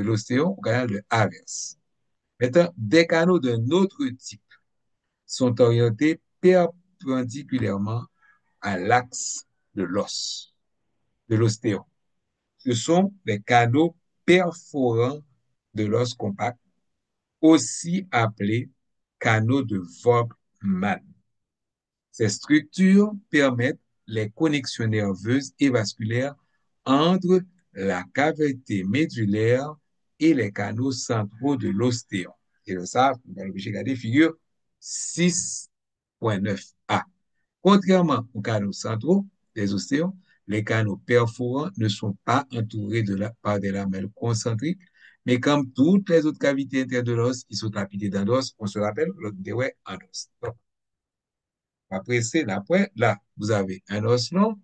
l'ostéon, canal de Havertz. Maintenant, des canaux d'un autre type sont orientés perpendiculairement à l'axe de l'os, de l'ostéon. Ce sont des canaux perforants de l'os compact, aussi appelés canaux de Volkmann. Ces structures permettent les connexions nerveuses et vasculaires entre la cavité médulaire et les canaux centraux de l'ostéon. Et ça, vous allez regarder figure 6.9a. Contrairement aux canaux centraux des ostéons, les canaux perforants ne sont pas entourés par des lamelles concentriques, mais comme toutes les autres cavités internes de l'os, ils sont tapis dans l'os, on se rappelle, l'autre ouais, en os. Donc, après, c'est après, là, vous avez un os long,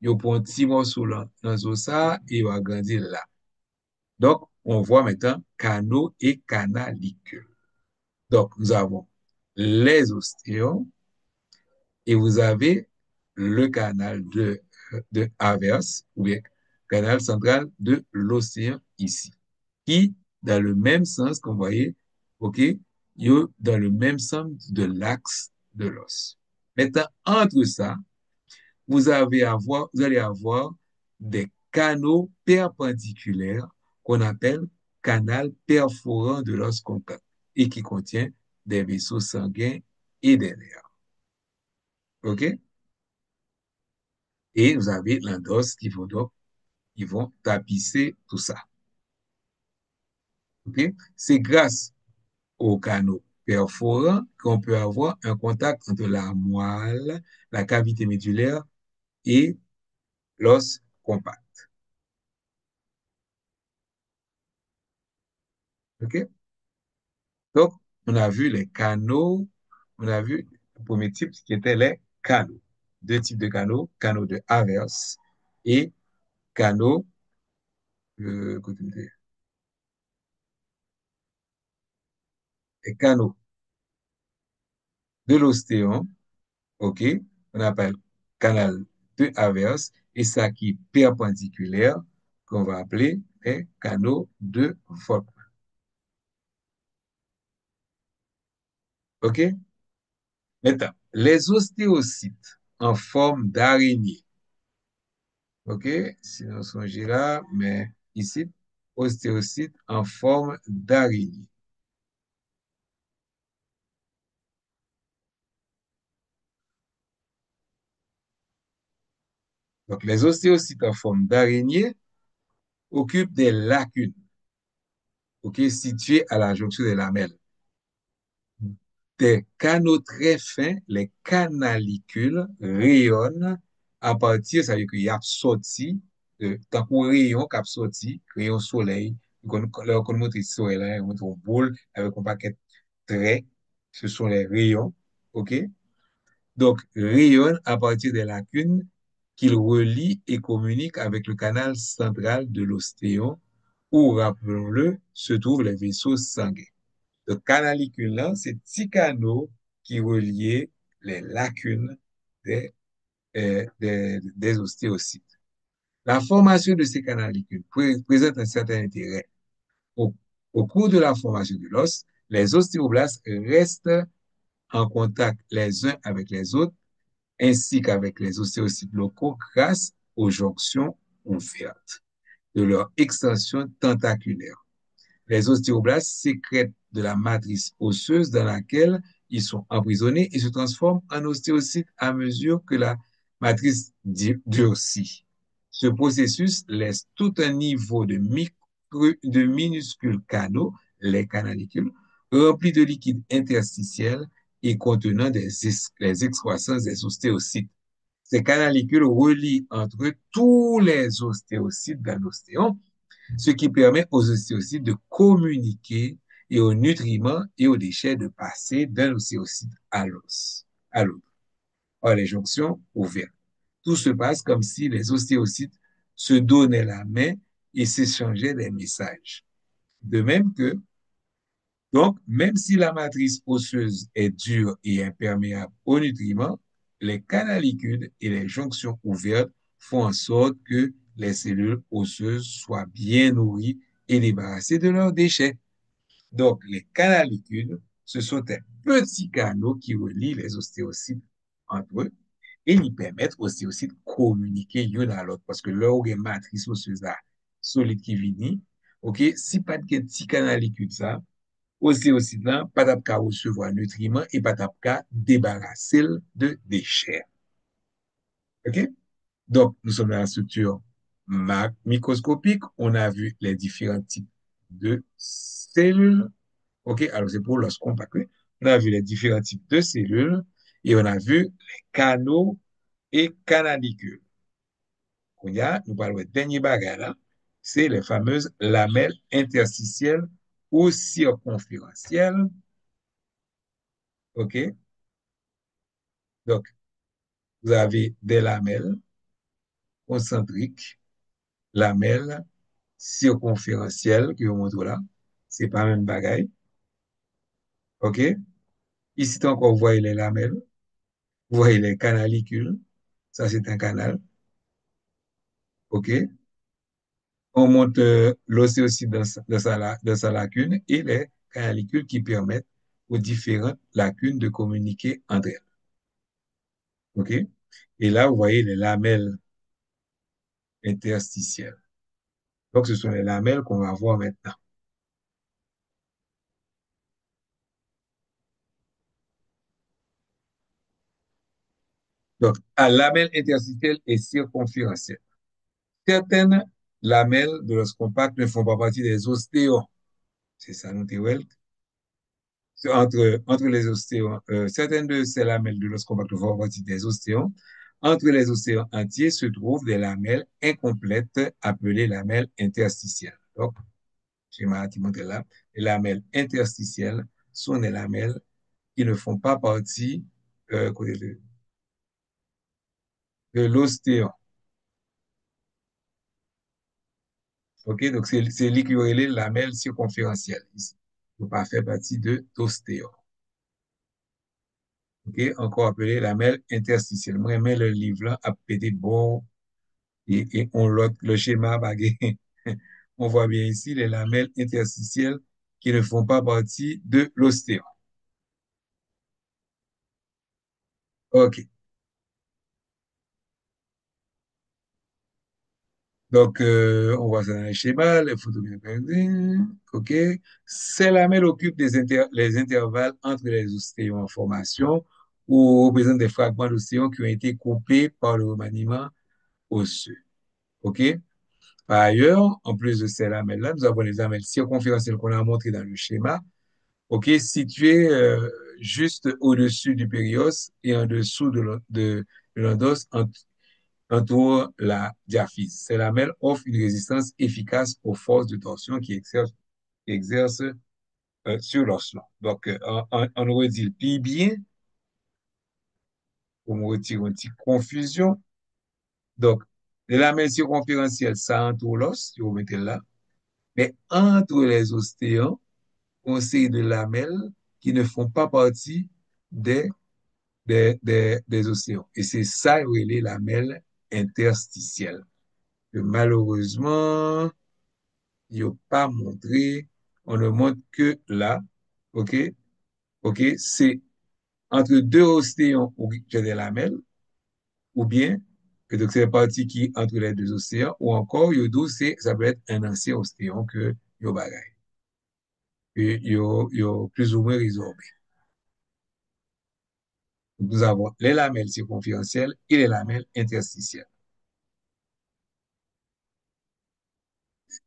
il prend un petit morceau là, dans ça, et il va grandir là. Donc, on voit maintenant canaux et canalicules. Donc, nous avons les ostéons et vous avez le canal de Havertz, ou bien canal central de l'océan ici, qui, dans le même sens qu'on voyait, OK, dans le même sens de l'axe de l'os. Maintenant, entre ça, vous allez avoir des canaux perpendiculaires qu'on appelle canal perforant de l'os compact et qui contient des vaisseaux sanguins et des nerfs. OK? Et vous avez l'endos qui vont donc, ils vont tapisser tout ça. OK? C'est grâce aux canaux perforants qu'on peut avoir un contact entre la moelle, la cavité médulaire et l'os compact. OK? Donc, on a vu les canaux, on a vu le premier type qui était les canaux. Deux types de canaux, canaux de Havers et canaux, euh, les canaux de l'ostéon, OK, on appelle canal de Havers et ça qui est perpendiculaire, qu'on va appeler les canaux de Volk. OK? Maintenant, les ostéocytes en forme d'araignée. OK? Sinon, songez là, mais ici, ostéocytes en forme d'araignée. Donc, les ostéocytes en forme d'araignée occupent des lacunes, OK, situées à la jonction des lamelles. Des canaux très fins, les canalicules, rayonnent à partir, ça veut dire qu'il y a sorti, tant qu'on rayon qui a sorti, rayon soleil, là, on montre le soleil, là, on montre une boule avec un paquet de traits, ce sont les rayons, OK? Donc, rayonnent à partir des lacunes qu'ils relient et communiquent avec le canal central de l'ostéon, où, rappelons-le, se trouvent les vaisseaux sanguins. Le canalicule là, c'est petit canaux qui reliait les lacunes des ostéocytes. La formation de ces canalicules présente un certain intérêt. Au, au cours de la formation de l'os, les ostéoblastes restent en contact les uns avec les autres, ainsi qu'avec les ostéocytes locaux grâce aux jonctions ouvertes de leur extension tentaculaire. Les ostéoblastes sécrètent de la matrice osseuse dans laquelle ils sont emprisonnés et se transforment en ostéocytes à mesure que la matrice durcit. Ce processus laisse tout un niveau de minuscules canaux, les canalicules, remplis de liquide interstitiel et contenant les excroissances des ostéocytes. Ces canalicules relient entre eux tous les ostéocytes d'un ostéon, ce qui permet aux ostéocytes de communiquer et aux nutriments et aux déchets de passer d'un ostéocyte à l'os, à l'autre. Or, les jonctions ouvertes. Tout se passe comme si les ostéocytes se donnaient la main et s'échangeaient des messages. De même que, donc, même si la matrice osseuse est dure et imperméable aux nutriments, les canalicules et les jonctions ouvertes font en sorte que les cellules osseuses soient bien nourries et débarrassées de leurs déchets. Donc, les canalicules, ce sont des petits canaux qui relient les ostéocytes entre eux et ils permettent aux ostéocytes de communiquer l'un à l'autre parce que leur matrice osseuse là, solide qui vient, ok, si pas de petit canalicule ça, ostéocyte là, pas tap ka recevoir nutriments et pas tap ka débarrasser de déchets. OK? Donc, nous sommes dans la structure microscopique. On a vu les différents types de cellules. OK? Alors, c'est pour l'os compact. Oui. On a vu les différents types de cellules et on a vu les canaux et canalicules. On y a, nous parlons de dernier bagage là, c'est les fameuses lamelles interstitielles ou circonférentielles. OK? Donc, vous avez des lamelles concentriques, lamelles circonférentielles que vous montre là. C'est pas même bagaille. OK? Ici, encore, vous voyez les lamelles. Vous voyez les canalicules. Ça, c'est un canal. OK? On monte l'ostéocyte dans sa lacune et les canalicules qui permettent aux différentes lacunes de communiquer entre elles. OK? Et là, vous voyez les lamelles interstitielles. Donc, ce sont les lamelles qu'on va voir maintenant. Donc, à lamelle interstitielle et circonférentielle. Certaines lamelles de l'os compact ne font pas partie des ostéons. C'est ça, nous, Théoël. Entre les ostéons, certaines de ces lamelles de l'os compact font partie des ostéons. Entre les ostéons entiers se trouvent des lamelles incomplètes appelées lamelles interstitielles. Donc, schéma qui montre là, les lamelles interstitielles sont des lamelles qui ne font pas partie de l'ostéon. OK? Donc, c'est l'équivalent de lamelle circonférentielle ici. Ne pas faire partie de l'ostéon. OK? Encore appelé lamelle interstitielle. Moi, j'aime le livre là, à péter bon, et on lote le schéma bagué. On voit bien ici les lamelles interstitielles qui ne font pas partie de l'ostéon. OK. Donc, on voit ça dans les schémas, les photos bien présentes. OK. Ces lamelles occupent les intervalles entre les ostéons en formation ou représentent des fragments d'ostéons qui ont été coupés par le remaniement osseux. OK. Par ailleurs, en plus de ces lamelles-là, nous avons les lamelles circonférentielles qu'on a montrées dans le schéma, OK, situées juste au-dessus du périos et en dessous de l'endos, entoure la diaphyse. Ces lamelles offrent une résistance efficace aux forces de torsion qui exercent sur l'os. Donc, on redit le plus bien, pour me retirer une petite confusion. Donc, les lamelles circonférentielles, ça entoure l'os, si vous mettez là, mais entre les ostéons, on sait de lamelles qui ne font pas partie des, des ostéons. Et c'est ça, les lamelles interstitielles. Que malheureusement, il n'a pas montré, on ne montre que là, OK? OK? C'est entre deux ostéons ou j'ai des lamelles, ou bien, que donc c'est la partie qui est entre les deux ostéons, ou encore, ça peut être un ancien ostéon que yo bagay. Et yo plus ou moins résorbé. Nous avons les lamelles circonférentielles et les lamelles interstitielles.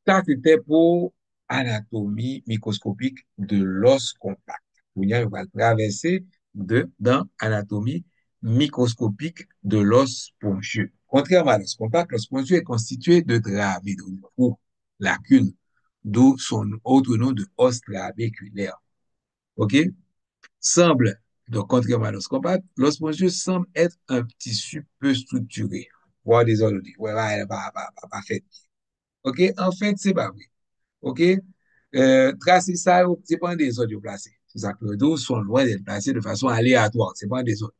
Ça, c'était pour anatomie microscopique de l'os compact. On va traverser dans anatomie microscopique de l'os spongieux. Contrairement à l'os compact, l'os spongieux est constitué de travées, ou lacunes, d'où son autre nom de os trabéculaire. OK? Semble, donc contrairement à l'os compact, l'os spongieux semble être un tissu peu structuré, voire désordonné. Ouais, ouais, pas fait. OK? En fait, c'est pas vrai. OK? Tracer ça, c'est pas un désordre de placer. C'est ça que les dos sont loin d'être placés de façon aléatoire. C'est pas un désordre.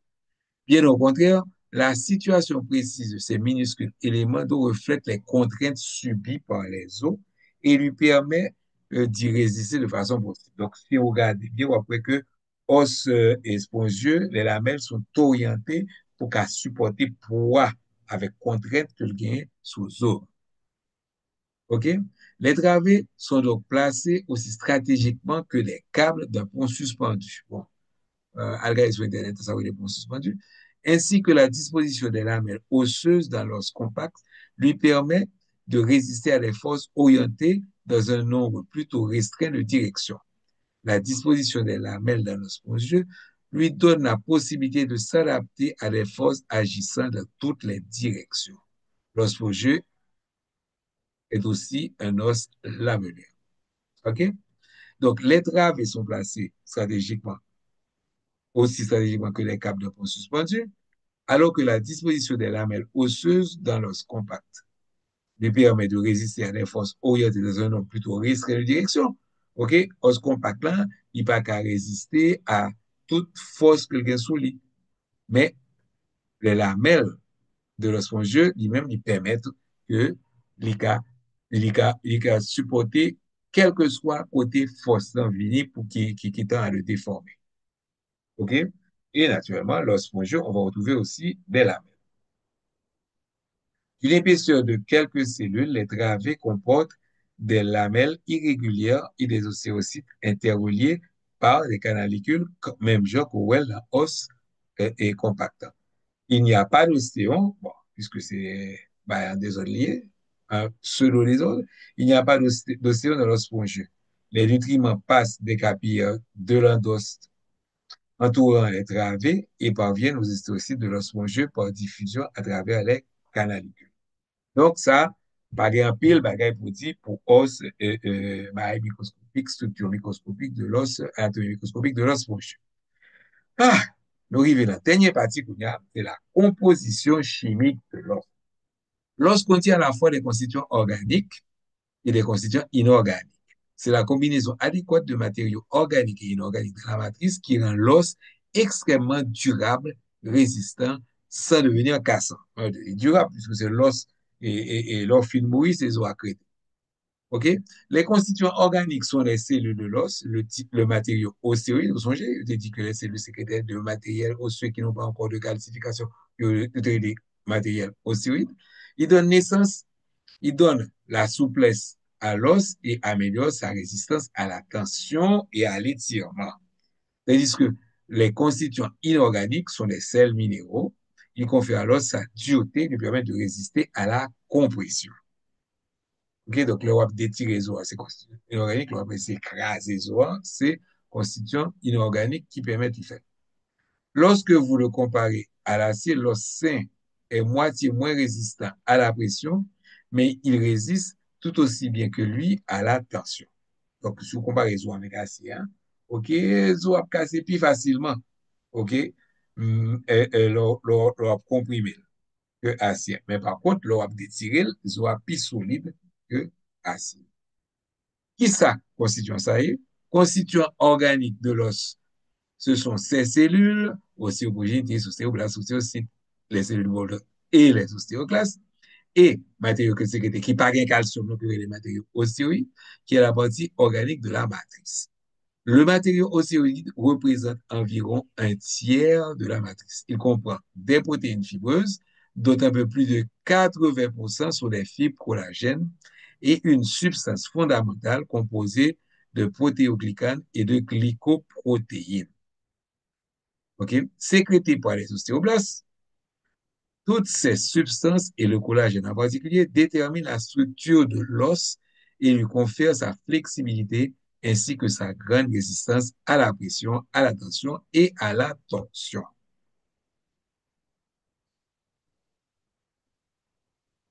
Bien au contraire, la situation précise de ces minuscules éléments doit reflète les contraintes subies par les os et lui permet d'y résister de façon possible. Donc, si vous regardez bien, vous voyez que os et spongieux, les lamelles sont orientées pour qu'à supporter poids avec contraintes que le gain sous os. OK? Les travées sont donc placées aussi stratégiquement que les câbles d'un pont suspendu. Bon, alga sur Internet, ça veut dire pont suspendu. Ainsi que la disposition des lamelles osseuses dans l'os compact lui permet de résister à des forces orientées dans un nombre plutôt restreint de directions. La disposition des lamelles dans l'os spongieux lui donne la possibilité de s'adapter à des forces agissant dans toutes les directions. L'os spongieux est aussi un os lamellé. OK? Donc, les travées sont placées stratégiquement, aussi stratégiquement que les câbles de pont suspendus, alors que la disposition des lamelles osseuses dans l'os compact lui permet de résister à des forces orientées dans un nombre plutôt restreint de direction. OK? Os compact là, il pas qu'à résister à toute force que le sous lui. Mais les lamelles de l'os spongieux, lui-même, lui permettent que l'ICA supporter quel que soit côté force d'envie pour qui tend à le déformer. OK? Et naturellement, l'os spongieux, on va retrouver aussi des lamelles. Une épaisseur de quelques cellules, les travées comportent des lamelles irrégulières et des ostéocytes interreliés par des canalicules, même genre qu'Owell, os et compactant. Il n'y a pas d'ostéon, bon, puisque c'est bah, des autres liés, hein, selon les autres, il n'y a pas d'ostéon dans l'os spongieux. Les nutriments passent des capillaires de l'endos entourant les travées et parviennent aux histiocytes de l'os spongieux par diffusion à travers les canalicules. Donc, ça, bagay en pile, bagay pour dire, pour os, bagay microscopique, structure microscopique de l'os, anatomie microscopique de l'os spongieux. Ah, nous arrivons à la dernière partie qu'on a, c'est la composition chimique de l'os. L'os contient à la fois des constituants organiques et des constituants inorganiques. C'est la combinaison adéquate de matériaux organiques et inorganiques de la matrice qui rend l'os extrêmement durable, résistant, sans devenir cassant. Durable, puisque c'est l'os et l'os fin mourir, c'est l'os accrété. OK? Les constituants organiques sont les cellules de l'os, le matériau ostéoïde. Vous songez, je dit que les cellules sécrétaires de matériel osseux qui n'ont pas encore de calcification, des matériels ostéoïdes. Ils donnent naissance, ils donnent la souplesse à l'os et améliorent sa résistance à la tension et à l'étirement. C'est-à-dire que les constituants inorganiques sont des sels minéraux. Ils confèrent à l'os sa dureté, lui permettent de résister à la compression. Ok, donc le wap détirer zo, c'est constituant inorganique, le wap écraser zo, c'est constituant inorganique qui permet de faire. Lorsque vous le comparez à l'acier, l'os sain est moitié moins résistant à la pression, mais il résiste tout aussi bien que lui à la tension. Donc, si vous comparez zo avec acier, hein, ok, zo ap casser plus facilement, ok, l'op comprimé que acier. Mais par contre, l'op détiré, zo ap plus solide que acier. Qui ça, constituant ça y est? Constituant organique de l'os. Ce sont ces cellules, ostéopogènes, ostéoblastes, ostéocytes, les cellules Golgi et les ostéoclastes, et matériaux sécrétés qui pas gain calcium, donc les matériaux ostéoïdes, qui est la partie organique de la matrice. Le matériau ostéoïde représente environ un tiers de la matrice. Il comprend des protéines fibreuses, dont un peu plus de 80% sont des fibres collagènes, et une substance fondamentale composée de protéoglycanes et de glycoprotéines. OK? Sécrétées par les ostéoblastes, toutes ces substances et le collagène en particulier déterminent la structure de l'os et lui confèrent sa flexibilité ainsi que sa grande résistance à la pression, à la tension et à la torsion.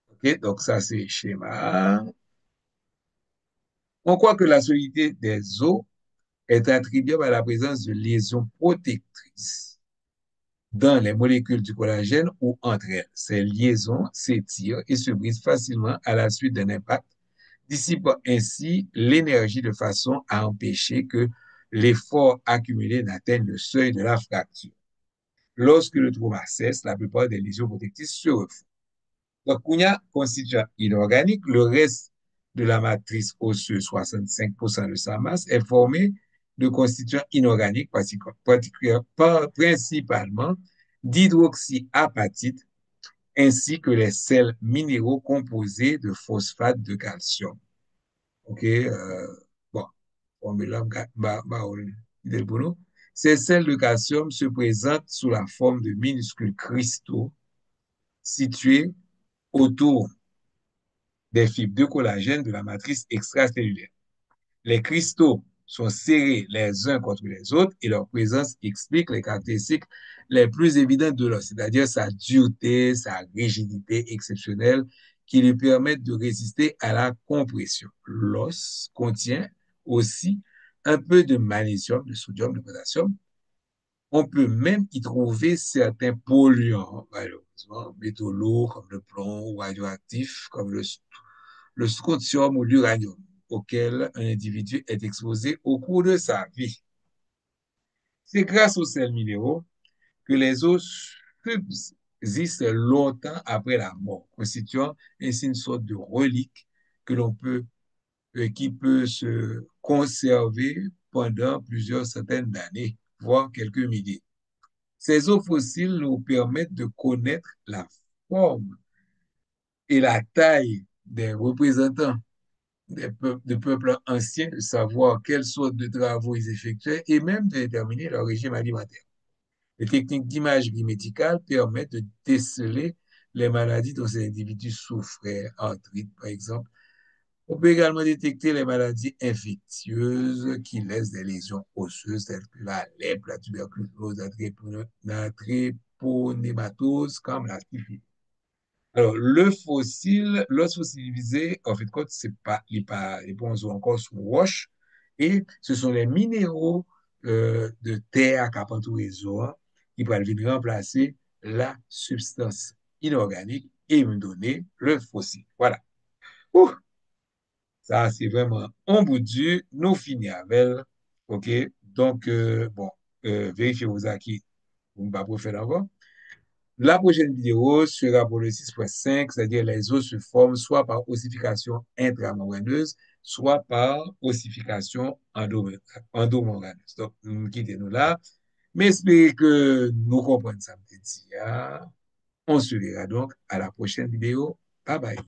OK? Donc ça, c'est le schéma. On croit que la solidité des os est attribuée à la présence de lésions protectrices dans les molécules du collagène ou entre elles. Ces liaisons s'étirent et se brisent facilement à la suite d'un impact, dissipant ainsi l'énergie de façon à empêcher que l'effort accumulé n'atteigne le seuil de la fracture. Lorsque le trauma cesse, la plupart des lésions protectrices se refont. Donc, Kounia constituant inorganique, le reste de la matrice osseuse, 65% de sa masse, est formé de constituants inorganiques, principalement d'hydroxyapatite, ainsi que les sels minéraux composés de phosphate de calcium. OK, bon, formule pour nous. Ces sels de calcium se présentent sous la forme de minuscules cristaux situés autour des fibres de collagène de la matrice extracellulaire. Les cristaux sont serrés les uns contre les autres et leur présence explique les caractéristiques les plus évidentes de l'os, c'est-à-dire sa dureté, sa rigidité exceptionnelle qui lui permettent de résister à la compression. L'os contient aussi un peu de magnésium, de sodium, de potassium. On peut même y trouver certains polluants, malheureusement, métaux lourds comme le plomb ou radioactifs comme le strontium ou l'uranium, auquel un individu est exposé au cours de sa vie. C'est grâce aux sels minéraux que les os subsistent longtemps après la mort, constituant ainsi une sorte de relique que l'on peut, qui peut se conserver pendant plusieurs centaines d'années, voire quelques milliers. Ces os fossiles nous permettent de connaître la forme et la taille des représentants de peuples anciens, de savoir quelles sortes de travaux ils effectuaient et même de déterminer leur régime alimentaire. Les techniques d'imagerie médicale permettent de déceler les maladies dont ces individus souffraient, arthrite par exemple. On peut également détecter les maladies infectieuses qui laissent des lésions osseuses telles que la lèpre, la tuberculose, la drépanomatose, comme la syphilis. Alors, le fossile, l'os fossilisé, en fait, compte, c'est pas, les ponceaux encore sont roches, et ce sont les minéraux de terre qui entourent les os qui peuvent venir remplacer la substance inorganique et me donner le fossile. Voilà. Ouh, ça, c'est vraiment un bout dur. Nous finissons avec. OK? Donc, bon, vérifiez vos acquis. Vous ne pouvez pas faire encore. La prochaine vidéo sera pour le 6.5, c'est-à-dire les os se forment soit par ossification intramembraneuse, soit par ossification endomembraneuse. Donc, quittez-nous là. Mais espérez que nous comprenons ça. On se verra donc à la prochaine vidéo. Bye bye.